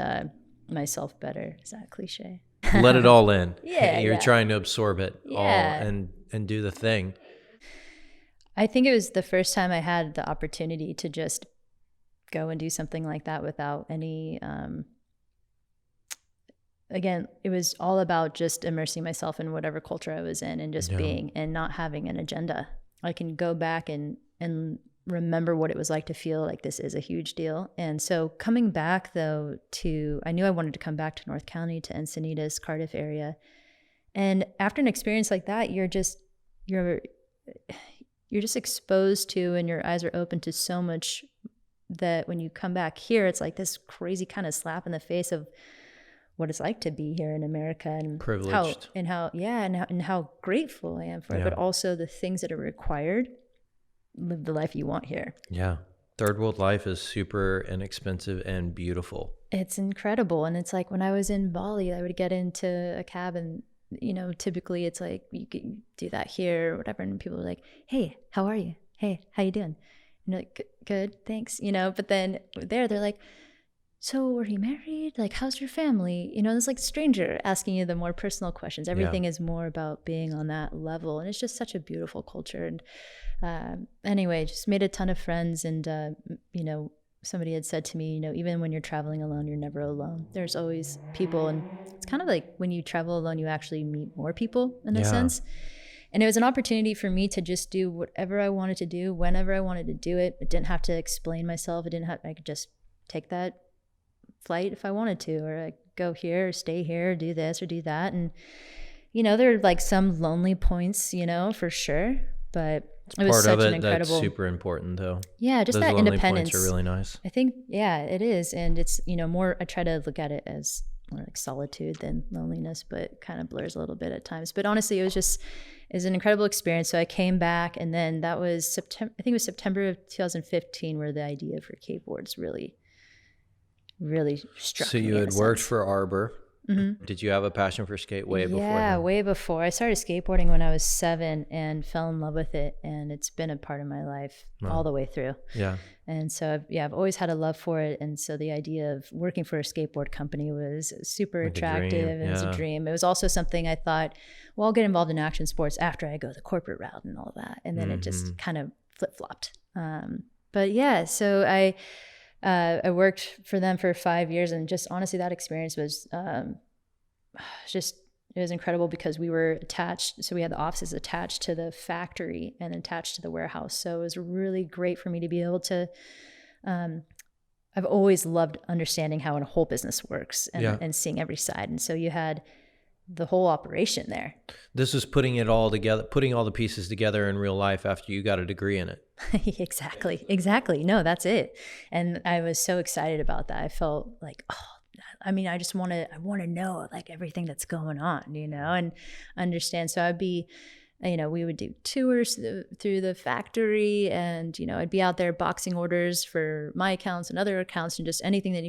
myself better. Is that a cliche? Let it all in. Yeah. You're trying to absorb it all Yeah. and do the thing. I think it was the first time I had the opportunity to just go and do something like that without any... Again, it was all about just immersing myself in whatever culture I was in and just being, and not having an agenda. I can go back and remember what it was like to feel like this is a huge deal. And so coming back though I knew I wanted to come back to North County, to Encinitas, Cardiff area. And after an experience like that, you're just exposed to, and your eyes are open to so much, that when you come back here, it's like this crazy kind of slap in the face of what it's like to be here in America, and privileged, how grateful I am for it, but also the things that are required. Live the life you want here. Yeah. Third world life is super inexpensive and beautiful. It's incredible. And it's like when I was in Bali, I would get into a cab, and, typically it's like, you can do that here or whatever. And people are like, hey, how are you? Hey, how you doing? And you're like, good, thanks. But then they're like, so are you married? Like, how's your family? It's like a stranger asking you the more personal questions. Everything is more about being on that level. And it's just such a beautiful culture. And anyway, just made a ton of friends. And, somebody had said to me, even when you're traveling alone, you're never alone. There's always people. And it's kind of like when you travel alone, you actually meet more people in a sense. And it was an opportunity for me to just do whatever I wanted to do, whenever I wanted to do it. I didn't have to explain myself. I could just take that flight if I wanted to, or I go here or stay here, or do this or do that. And, there are like some lonely points, for sure, but it was such an incredible. That's super important though. Yeah, just those that lonely independence points are really nice. I think, yeah, it is. And it's, more, I try to look at it as more like solitude than loneliness, but kind of blurs a little bit at times. But honestly, it was an incredible experience. So I came back, and then that was September, I think it was September of 2015 where the idea for Kateboards really struck me. So you had worked for Arbor. Mm-hmm. Did you have a passion for skate way before? Yeah, way before. I started skateboarding when I was 7 and fell in love with it, and it's been a part of my life all the way through. Yeah. And so I've always had a love for it, and so the idea of working for a skateboard company was super attractive, and it was a dream. It was also something I thought, well, I'll get involved in action sports after I go the corporate route and all that, and then it just kind of flip-flopped. But yeah, so I worked for them for 5 years, and just honestly, that experience was it was incredible because we were attached. So we had the offices attached to the factory and attached to the warehouse. So it was really great for me to be able to, I've always loved understanding how a whole business works and seeing every side. And so you had the whole operation there. This was putting it all together, putting all the pieces together in real life after you got a degree in it. Exactly. No, that's it. And I was so excited about that. I felt like, I want to know like everything that's going on, and understand. So I'd be, we would do tours through the factory, and, I'd be out there boxing orders for my accounts and other accounts, and just anything that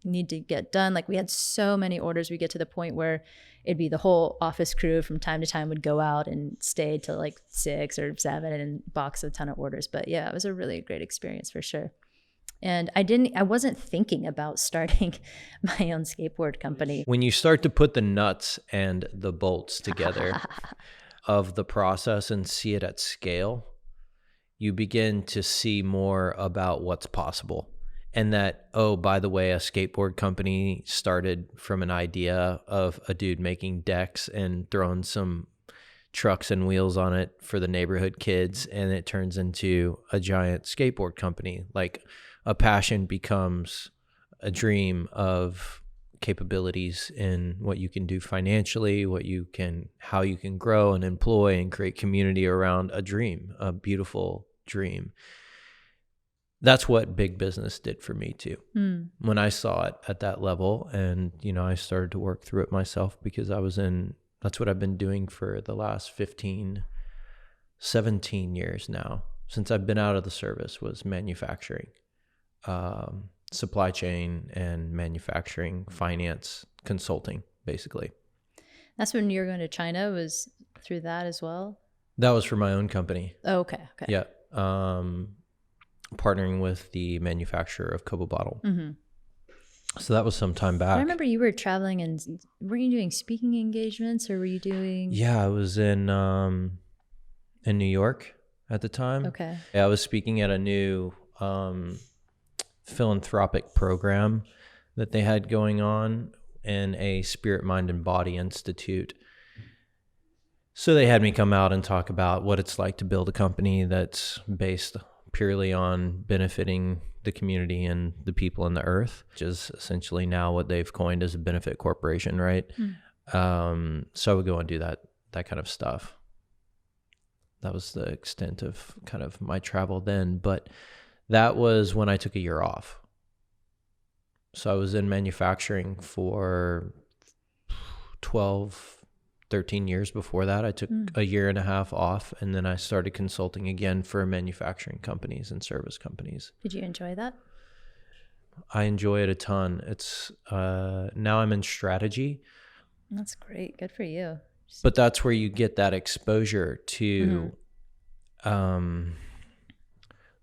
need to get done. Like we had so many orders, we get to the point where it'd be the whole office crew from time to time would go out and stay till like 6 or 7 and box a ton of orders. But yeah, it was a really great experience for sure. And I wasn't thinking about starting my own skateboard company. When you start to put the nuts and the bolts together of the process and see it at scale, you begin to see more about what's possible. And that, oh, by the way, a skateboard company started from an idea of a dude making decks and throwing some trucks and wheels on it for the neighborhood kids, and it turns into a giant skateboard company. Like a passion becomes a dream of capabilities in what you can do financially, how you can grow and employ and create community around a dream, a beautiful dream. That's what big business did for me too. When I saw it at that level, and, I started to work through it myself, because that's what I've been doing for the last 17 years now, since I've been out of the service, was manufacturing, supply chain and manufacturing, finance, consulting, basically. That's when you were going to China, was through that as well? That was for my own company. Oh, okay. Yeah. Partnering with the manufacturer of COBO bottle. Mm-hmm. So that was some time back. I remember you were traveling, and were you doing speaking engagements, or were you doing? Yeah, I was in New York at the time. Okay. Yeah, I was speaking at a new philanthropic program that they had going on in a Spirit, Mind, and Body Institute. So they had me come out and talk about what it's like to build a company that's based purely on benefiting the community and the people and the earth, which is essentially now what they've coined as a benefit corporation, right? So I would go and do that kind of stuff. That was the extent of kind of my travel then, but that was when I took a year off. So I was in manufacturing for 13 years before that. I took a year and a half off, and then I started consulting again for manufacturing companies and service companies. Did you enjoy that? I enjoy it a ton. It's now I'm in strategy. That's great. Good for you. But that's where you get that exposure to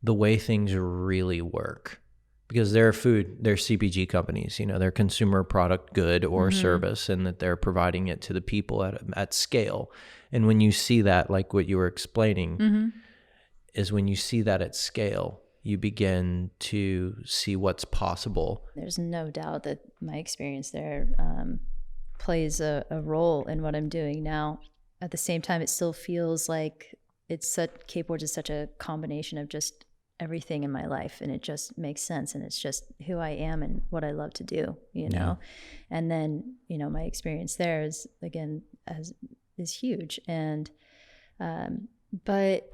the way things really work. Because they're CPG companies, they're consumer product good or service, and that they're providing it to the people at scale. And when you see that, like what you were explaining, is when you see that at scale, you begin to see what's possible. There's no doubt that my experience there plays a role in what I'm doing now. at the same time, it still feels like Kateboards is such a combination of just everything in my life, and it just makes sense, and it's just who I am and what I love to do, you know. And then, you know, my experience there is huge, and but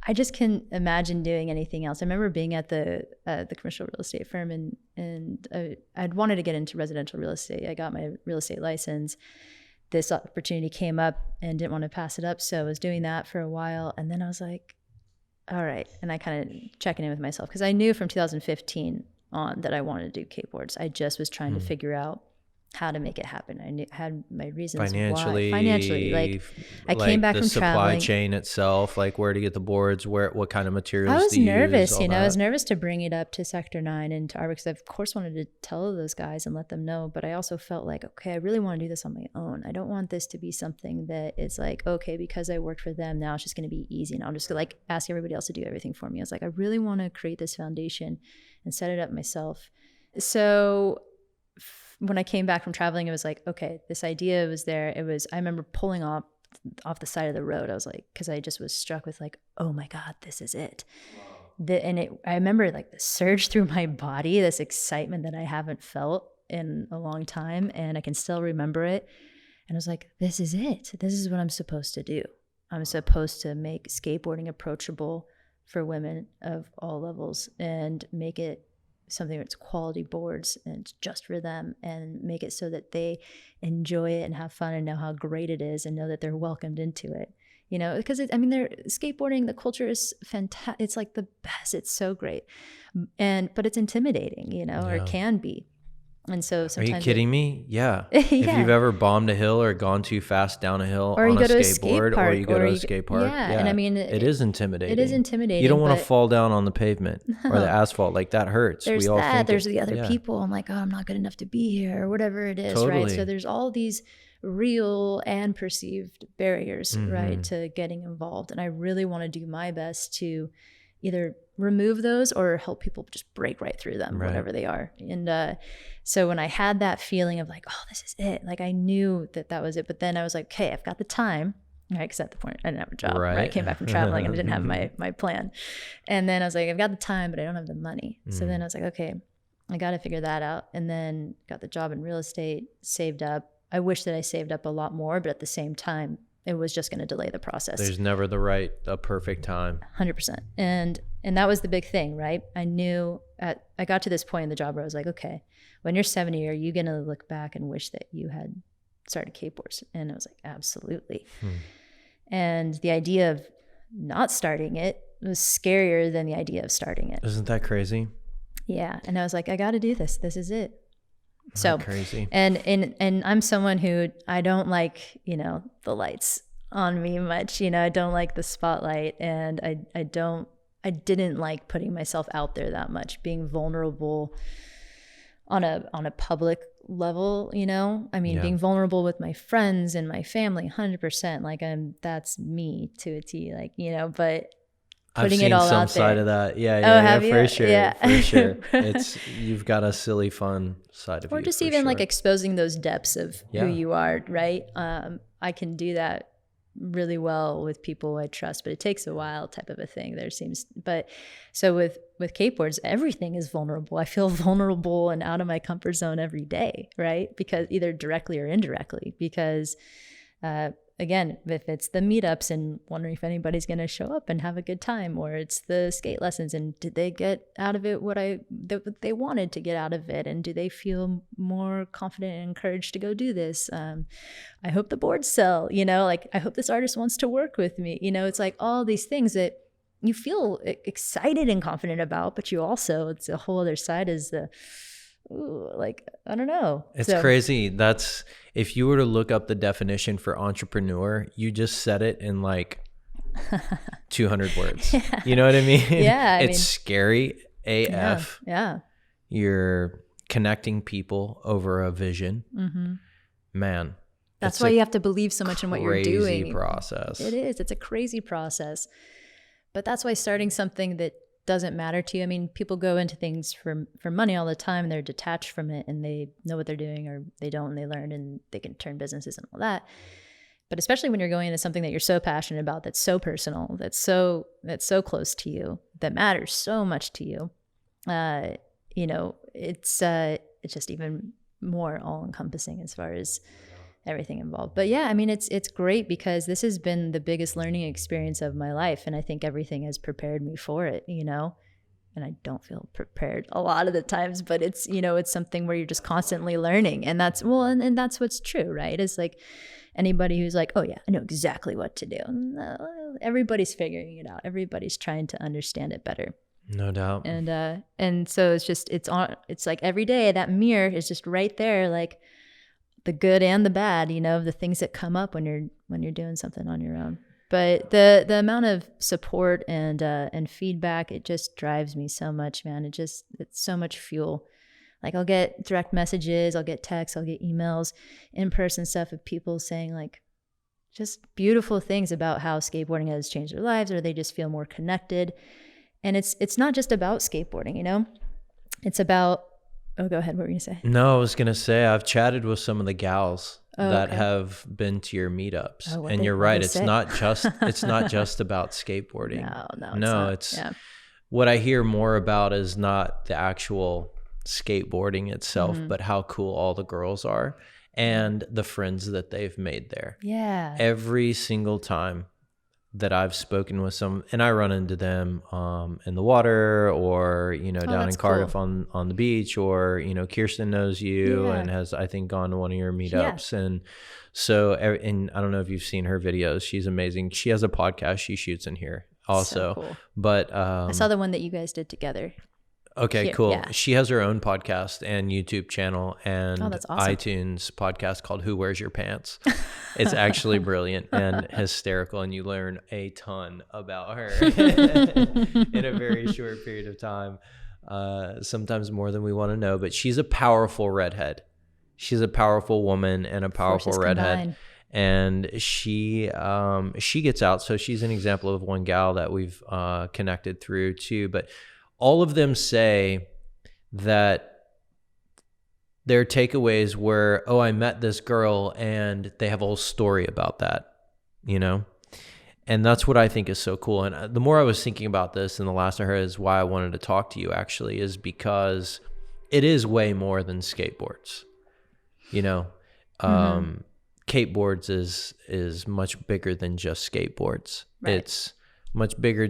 I just can't imagine doing anything else. I remember being at the commercial real estate firm, and I'd wanted to get into residential real estate. I got my real estate license. This opportunity came up and didn't want to pass it up, so I was doing that for a while, and then I was like, all right. And I kind of checking in with myself, because I knew from 2015 on that I wanted to do Kateboards. I just was trying to figure out how to make it happen. I had my reasons financially, like I came back from traveling. The supply chain itself, like where to get the boards, what kind of materials. I was nervous, you know, I was nervous to bring it up to Sector 9 and to Arbor, because I of course wanted to tell those guys and let them know, but I also felt like, okay, I really want to do this on my own. I don't want this to be something that is like, okay, because I worked for them, now it's just going to be easy and I'll just like ask everybody else to do everything for me. I was like, I really want to create this foundation and set it up myself. So when I came back from traveling, it was like, okay, this idea was there. I remember pulling off the side of the road. I was like, because I just was struck with like, oh my God, this is it. I remember like the surge through my body, this excitement that I haven't felt in a long time. And I can still remember it. And I was like, this is it. This is what I'm supposed to do. I'm supposed to make skateboarding approachable for women of all levels and make it something that's quality boards and it's just for them, and make it so that they enjoy it and have fun and know how great it is and know that they're welcomed into it, you know, because they're skateboarding, the culture is fantastic. It's like the best. It's so great. But it's intimidating, you know, or it can be. And so sometimes. Are you kidding me? Yeah. If you've ever bombed a hill or gone too fast down a hill on a skateboard, or you go to a skate park. Yeah. And I mean, it is intimidating. It is intimidating. You don't want to fall down on the pavement or the asphalt. Like that hurts. There's there's the other people. I'm like, oh, I'm not good enough to be here or whatever it is. Right. So there's all these real and perceived barriers, right, to getting involved. And I really want to do my best to either remove those or help people just break right through them, whatever they are. And so when I had that feeling of like, oh, this is it, like I knew that was it. But then I was like, okay, I've got the time, right? Because at the point I didn't have a job, right? I came back from traveling and I didn't have my plan. And then I was like, I've got the time, but I don't have the money. So then I was like, okay, I got to figure that out. And then got the job in real estate, saved up. I wish that I saved up a lot more, but at the same time, it was just going to delay the process. There's never a perfect time. 100%. And that was the big thing, right? I knew I got to this point in the job where I was like, okay, when you're 70, are you going to look back and wish that you had started Kateboards? And I was like, absolutely. And the idea of not starting it was scarier than the idea of starting it. Isn't that crazy? Yeah. And I was like, I got to do this. This is it. So crazy. And I'm someone who I don't like, you know, the lights on me much, you know, I don't like the spotlight, and I didn't like putting myself out there that much, being vulnerable on a public level, you know, I mean, being vulnerable with my friends and my family, 100%, like that's me to a T, like, you know, but putting it all out there. I've seen some side of that. Yeah, for sure. Yeah. For sure. You've got a silly, fun side of you. Or just even like exposing those depths of who you are, right? I can do that really well with people I trust, but it takes a while, type of a thing. But so with Kateboards, everything is vulnerable. I feel vulnerable and out of my comfort zone every day, right? Because either directly or indirectly, because again, if it's the meetups and wondering if anybody's going to show up and have a good time, or it's the skate lessons and did they get out of it what they wanted to get out of it, and do they feel more confident and encouraged to go do this? I hope the boards sell, you know, like I hope this artist wants to work with me. You know, it's like all these things that you feel excited and confident about, but you also, it's a whole other side, is the like, I don't know. It's crazy. That's, if you were to look up the definition for entrepreneur, you just said it in like 200 words. You know what I mean? Yeah. It's scary AF. Yeah. You're connecting people over a vision. Man. That's why you have to believe so much in what you're doing. Crazy process. It is. It's a crazy process. But that's why starting something that doesn't matter to you. I mean, people go into things for money all the time, and they're detached from it, and they know what they're doing, or they don't, and they learn, and they can turn businesses and all that. But especially when you're going into something that you're so passionate about, that's so personal, that's so close to you, that matters so much to you, you know, it's just even more all encompassing as far as everything involved. But yeah, I mean, it's great because this has been the biggest learning experience of my life. And I think everything has prepared me for it, you know, and I don't feel prepared a lot of the times, but it's, you know, it's something where you're just constantly learning. And that's, well, and that's what's true, right? It's like anybody who's like, oh yeah, I know exactly what to do. No, everybody's figuring it out. Everybody's trying to understand it better. No doubt. And so it's just, it's like every day that mirror is just right there, like the good and the bad, you know, the things that come up when you're doing something on your own. But the amount of support and feedback, it just drives me so much, man. It's so much fuel. Like I'll get direct messages, I'll get texts, I'll get emails, in-person stuff of people saying like just beautiful things about how skateboarding has changed their lives, or they just feel more connected. And it's not just about skateboarding, you know? It's about, oh, go ahead. What were you going to say? No, I was going to say I've chatted with some of the gals that have been to your meetups. And you're right. It's not just about skateboarding. No, it's what I hear more about is not the actual skateboarding itself, but how cool all the girls are and the friends that they've made there. Yeah. Every single time that I've spoken with some, and I run into them in the water, or, you know, down in Cardiff on the beach, or, you know, Kirsten knows you and has, I think, gone to one of your meetups. And so, and I don't know if you've seen her videos. She's amazing. She has a podcast she shoots in here also. So cool. But I saw the one that you guys did together. Okay, cool. Yeah. She has her own podcast and YouTube channel and that's awesome. iTunes podcast called Who Wears Your Pants. It's actually brilliant and hysterical, and you learn a ton about her in a very short period of time, sometimes more than we want to know. But she's a powerful redhead. She's a powerful woman and a powerful redhead. Combined. And she gets out. So she's an example of one gal that we've connected through too. But all of them say that their takeaways were, oh, I met this girl, and they have a whole story about that, you know? And that's what I think is so cool. And the more I was thinking about this, and the last I heard is why I wanted to talk to you actually, is because it is way more than skateboards, you know? Kateboards is much bigger than just skateboards. Right. It's much bigger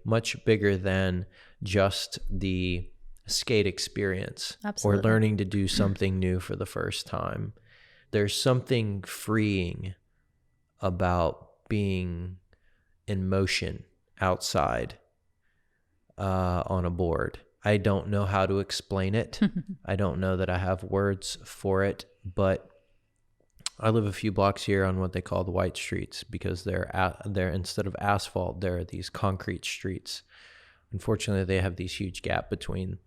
much bigger than just the skate experience. Absolutely. Or learning to do something new for the first time. There's something freeing about being in motion outside on a board. I don't know how to explain it. I don't know that I have words for it, but I live a few blocks here on what they call the white streets, because they're instead of asphalt, there are these concrete streets. Unfortunately, they have these huge gap between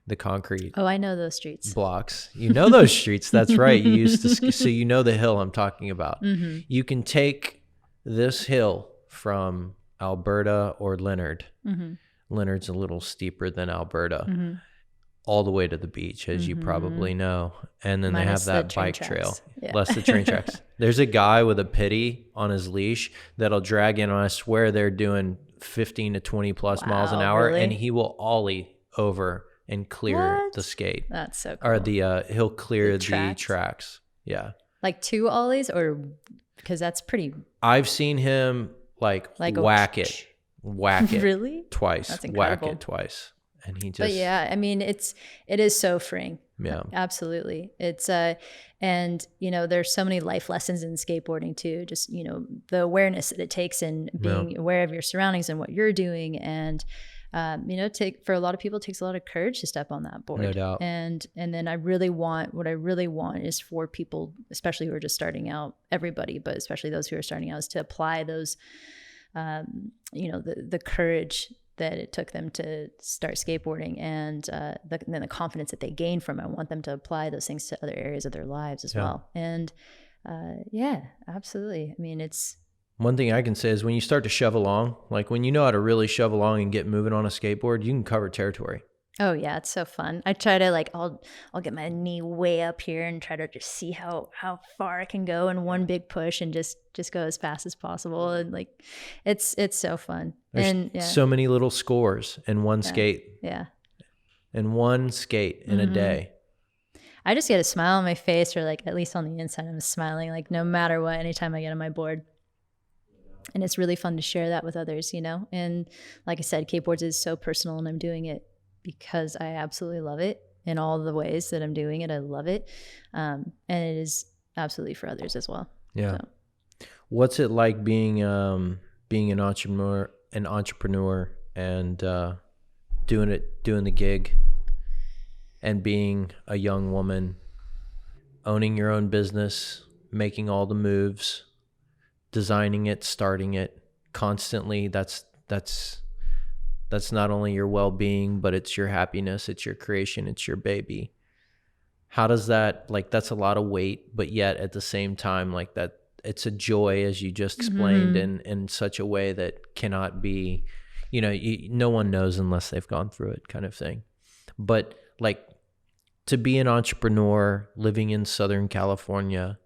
the concrete. Oh, I know those streets. Blocks. You know those streets. That's right. You used to, so you know the hill I'm talking about. Mm-hmm. You can take this hill from Alberta or Leonard. Mm-hmm. Leonard's a little steeper than Alberta. Mm-hmm. All the way to the beach, as you probably know. And then Minus they have that bike trail. Yeah. Less the train tracks. There's a guy with a pity on his leash that'll drag in, and I swear they're doing 15 to 20 plus miles an hour, really? And he will ollie over and clear the skate. That's so cool. Or he'll clear the tracks. Yeah. Like 2 ollies, or because that's pretty. I've seen him like whack it really? Twice. That's incredible. Whack it twice. And he just, but yeah, I mean, it is so freeing. Yeah, absolutely. It's and you know, there's so many life lessons in skateboarding too. Just, you know, the awareness that it takes in being aware of your surroundings and what you're doing, and you know, for a lot of people, it takes a lot of courage to step on that board. No doubt. And then what I really want is for people, especially who are just starting out, everybody, but especially those who are starting out, is to apply those, you know, the courage that it took them to start skateboarding, and then the confidence that they gain from it. I want them to apply those things to other areas of their lives as well. And yeah, absolutely. I mean, it's one thing I can say is when you start to shove along, like when you know how to really shove along and get moving on a skateboard, you can cover territory. Oh yeah, it's so fun. I try to I'll get my knee way up here and try to just see how far I can go in one big push and just go as fast as possible. And like, it's so fun. There's so many little scores in one skate. Yeah. In one skate in a day. I just get a smile on my face, or like at least on the inside, I'm smiling like no matter what, anytime I get on my board. And it's really fun to share that with others, you know? And like I said, Kateboards is so personal, and I'm doing it because I absolutely love it in all the ways that I'm doing it. I love it. And it is absolutely for others as well. Yeah. So. What's it like being an entrepreneur and doing the gig and being a young woman, owning your own business, making all the moves, designing it, starting it constantly? That's not only your well-being, but it's your happiness, it's your creation, it's your baby. How does that, like, that's a lot of weight, but yet at the same time, like, that it's a joy, as you just explained, in such a way that cannot be, you know, no one knows unless they've gone through it, kind of thing. But like, to be an entrepreneur living in Southern California,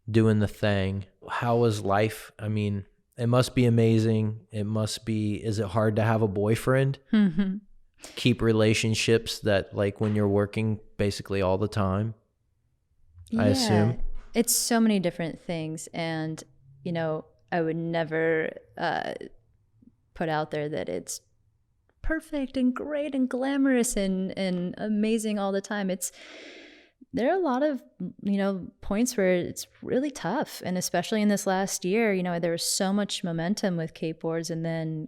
doing the thing, how was life? I mean, it must be amazing. Is it hard to have a boyfriend? Keep relationships that, like, when you're working basically all the time, I assume? It's so many different things. And, you know, I would never put out there that it's perfect and great and glamorous and amazing all the time. There are a lot of, you know, points where it's really tough. And especially in this last year, you know, there was so much momentum with Kateboards. And then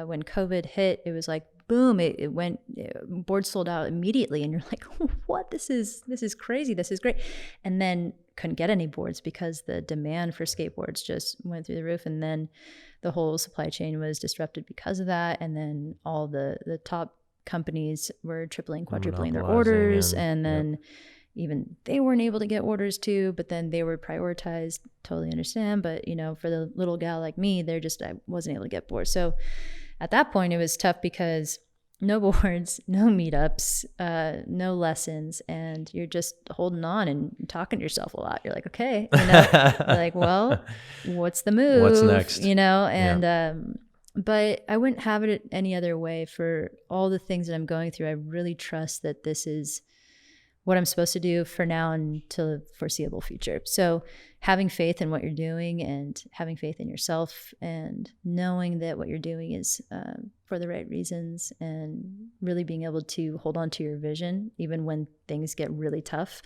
when COVID hit, it was like, boom, it went, boards sold out immediately. And you're like, what? This is crazy. This is great. And then couldn't get any boards because the demand for skateboards just went through the roof. And then the whole supply chain was disrupted because of that. And then all the top companies were tripling, quadrupling their orders. And then even they weren't able to get orders too, but then they were prioritized. Totally understand. But, you know, for the little gal like me, I wasn't able to get boards. So at that point, it was tough because no boards, no meetups, no lessons, and you're just holding on and talking to yourself a lot. You're like, okay, you know, you're like, well, what's the move? What's next? You know, and but I wouldn't have it any other way. For all the things that I'm going through, I really trust that this is what I'm supposed to do for now until the foreseeable future. So having faith in what you're doing and having faith in yourself and knowing that what you're doing is for the right reasons, and really being able to hold on to your vision even when things get really tough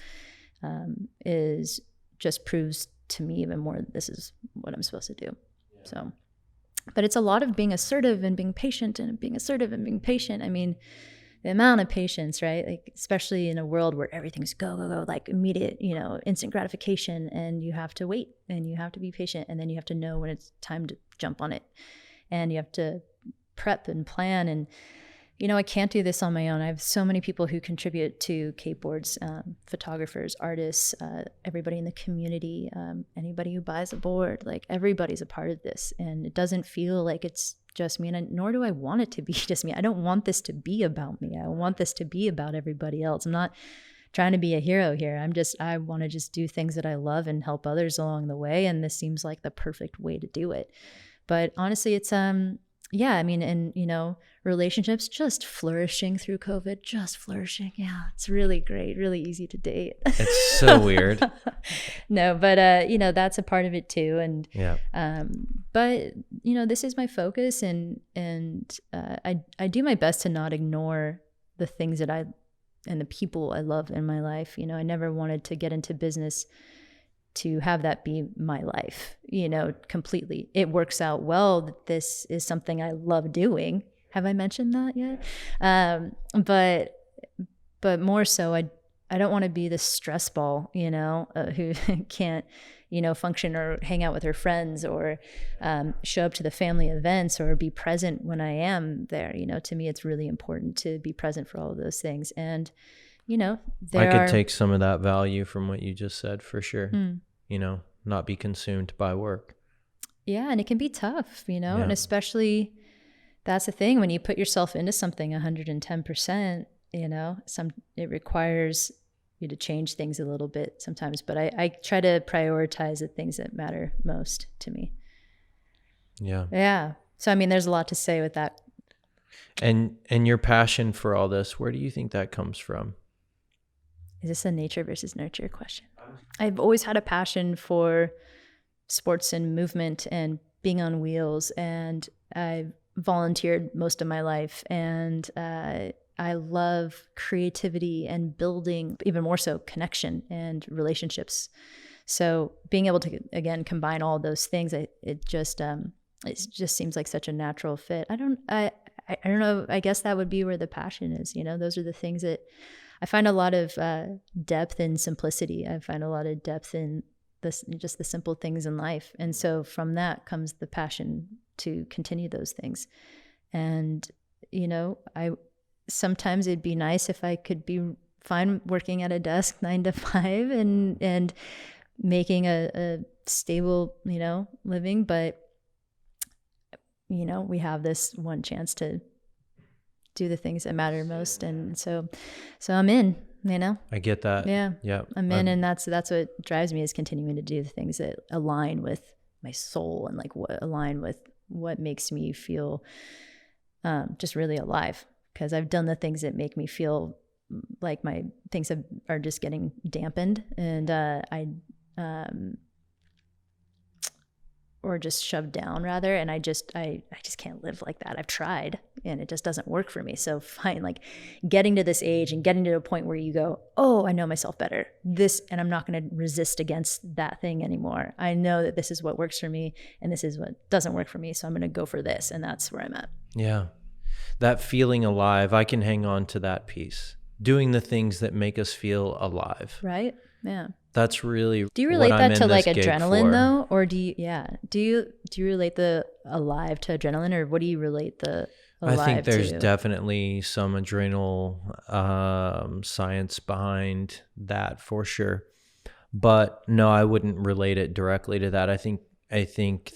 is just proves to me even more that this is what I'm supposed to do. So, but it's a lot of being assertive and being patient and being assertive and being patient. I mean, the amount of patience, right? Like, especially in a world where everything's go, like immediate, you know, instant gratification, and you have to wait and you have to be patient, and then you have to know when it's time to jump on it, and you have to prep and plan. And, you know, I can't do this on my own. I have so many people who contribute to Kateboards, photographers, artists, everybody in the community, anybody who buys a board, like everybody's a part of this. And it doesn't feel like it's just me, and nor do I want it to be just me. I don't want this to be about me. I want this to be about everybody else. I'm not trying to be a hero here. I want to just do things that I love and help others along the way. And this seems like the perfect way to do it. But honestly, it's, yeah, I mean, and, you know, relationships just flourishing through COVID, just flourishing. Yeah, it's really great, really easy to date. It's so weird. No, but, you know, that's a part of it too. And, yeah. But, you know, this is my focus, and I do my best to not ignore the things that and the people I love in my life. You know, I never wanted to get into business to have that be my life, you know, completely. It works out well that this is something I love doing. Have I mentioned that yet? But more so, I don't want to be the stress ball, you know, who can't, you know, function or hang out with her friends, or show up to the family events, or be present when I am there. You know, to me, it's really important to be present for all of those things. And, you know, I could take some of that value from what you just said, for sure. You know, not be consumed by work. Yeah, and it can be tough, you know, and especially That's the thing. When you put yourself into something 110%, you know, it requires you to change things a little bit sometimes. But I try to prioritize the things that matter most to me. Yeah. Yeah. So, I mean, there's a lot to say with that. And your passion for all this, where do you think that comes from? Is this a nature versus nurture question? I've always had a passion for sports and movement and being on wheels, and I've volunteered most of my life, and I love creativity and building, even more so connection and relationships. So being able to, again, combine all those things, it just seems like such a natural fit. I don't know. I guess that would be where the passion is. You know, those are the things that I find a lot of depth in simplicity. I find a lot of depth in just the simple things in life. And so from that comes the passion to continue those things. And, you know, sometimes it'd be nice if I could be fine working at a desk 9 to 5 and making a stable, you know, living. But, you know, we have this one chance to do the things that matter most. And so I'm in, you know. I get that. Yeah. Yeah. I'm in, and that's what drives me, is continuing to do the things that align with my soul and like what align with what makes me feel just really alive. Because I've done the things that make me feel like my things are just getting dampened, and or just shoved down rather. And I just can't live like that. I've tried and it just doesn't work for me. So fine, like getting to this age and getting to a point where you go, oh, I know myself better. And I'm not going to resist against that thing anymore. I know that this is what works for me and this is what doesn't work for me. So I'm going to go for this. And that's where I'm at. Yeah. That feeling alive, I can hang on to that piece. Doing the things that make us feel alive. Right? Yeah. That's really. Do you relate that to like adrenaline though? Or do you relate the alive to adrenaline, or what do you relate the alive to? I think there's definitely some adrenal science behind that for sure. But no, I wouldn't relate it directly to that. I think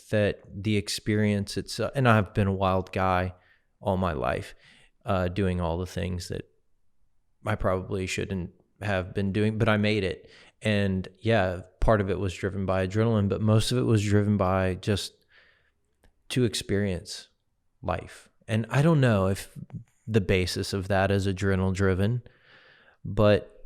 that the experience itself, and I've been a wild guy all my life, doing all the things that I probably shouldn't have been doing, but I made it. And yeah, part of it was driven by adrenaline, but most of it was driven by just to experience life. And I don't know if the basis of that is adrenaline driven, but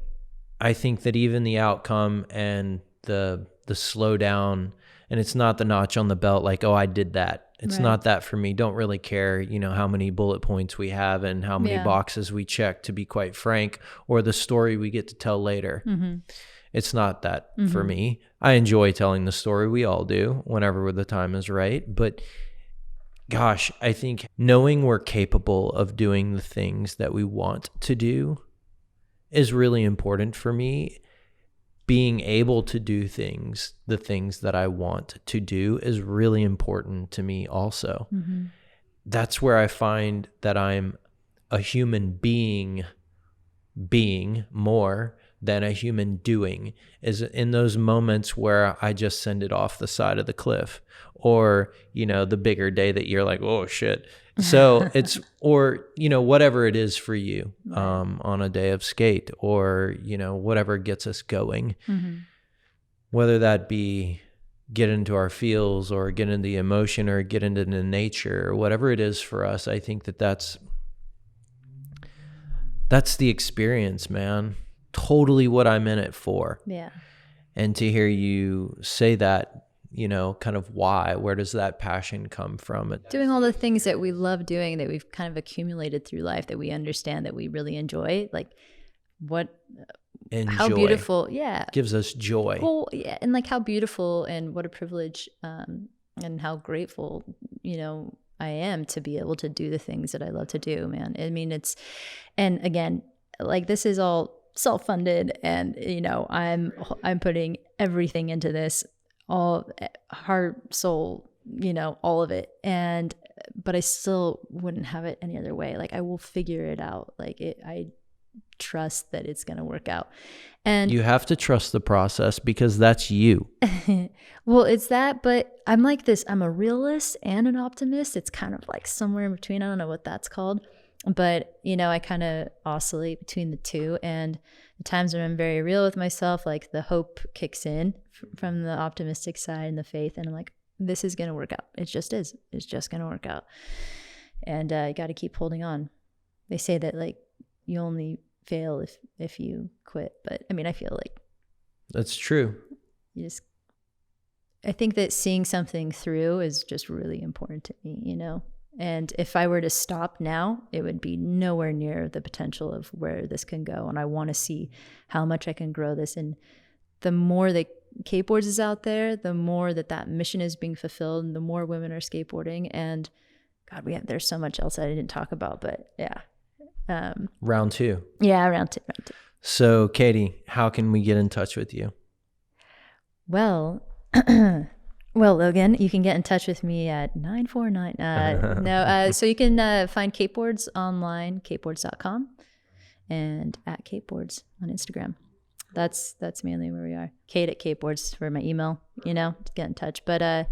I think that even the outcome and the slowdown, and it's not the notch on the belt, like, oh, I did that. It's right. Not that for me. Don't really care, you know, how many bullet points we have and how many boxes we check, to be quite frank, or the story we get to tell later. Mm-hmm. It's not that for me. I enjoy telling the story. We all do, whenever the time is right. But gosh, I think knowing we're capable of doing the things that we want to do is really important for me. Being able to do the things that I want to do is really important to me also. Mm-hmm. That's where I find that I'm a human being more than a human doing, is in those moments where I just send it off the side of the cliff, or, you know, the bigger day that you're like, oh shit. So it's, or, you know, whatever it is for you, on a day of skate, or, you know, whatever gets us going, whether that be get into our feels or get into the emotion or get into the nature or whatever it is for us. I think that's the experience, man. Totally what I'm in it for. Yeah. And to hear you say that, you know, kind of where does that passion come from? Doing all the things that we love doing, that we've kind of accumulated through life, that we understand, that we really enjoy, like how beautiful. Yeah. Gives us joy. Well, yeah. And like how beautiful and what a privilege, and how grateful, you know, I am to be able to do the things that I love to do, man. I mean, and again, like this is all self-funded, and you know, I'm putting everything into this, all heart, soul, you know, all of it, but I still wouldn't have it any other way. Like I will figure it out. Like I trust that it's going to work out. And you have to trust the process because that's you. Well, it's that, but I'm like this, I'm a realist and an optimist. It's kind of like somewhere in between. I don't know what that's called, but you know, I kind of oscillate between the two. And the times when I'm very real with myself, like the hope kicks in from the optimistic side and the faith. And I'm like, this is going to work out. It just is. It's just going to work out. And you got to keep holding on. They say that like you only fail if you quit, but I mean, I feel like that's true. I think that seeing something through is just really important to me, you know. And if I were to stop now, it would be nowhere near the potential of where this can go. And I want to see how much I can grow this. And the more that Kateboards is out there, the more that mission is being fulfilled, and the more women are skateboarding. And God, there's so much else I didn't talk about, but yeah. Round two. Yeah, round two. So, Katie, how can we get in touch with you? Well, Logan, you can get in touch with me at 949. So you can find Kateboards online, kateboards.com, and at Kateboards on Instagram. That's mainly where we are. Kate at Kateboards for my email, you know, to get in touch. But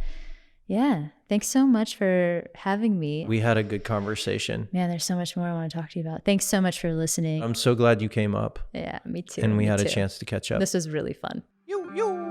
yeah, thanks so much for having me. We had a good conversation. Man, there's so much more I want to talk to you about. Thanks so much for listening. I'm so glad you came up. Yeah, me too. And we had a chance to catch up. This was really fun. Yewww.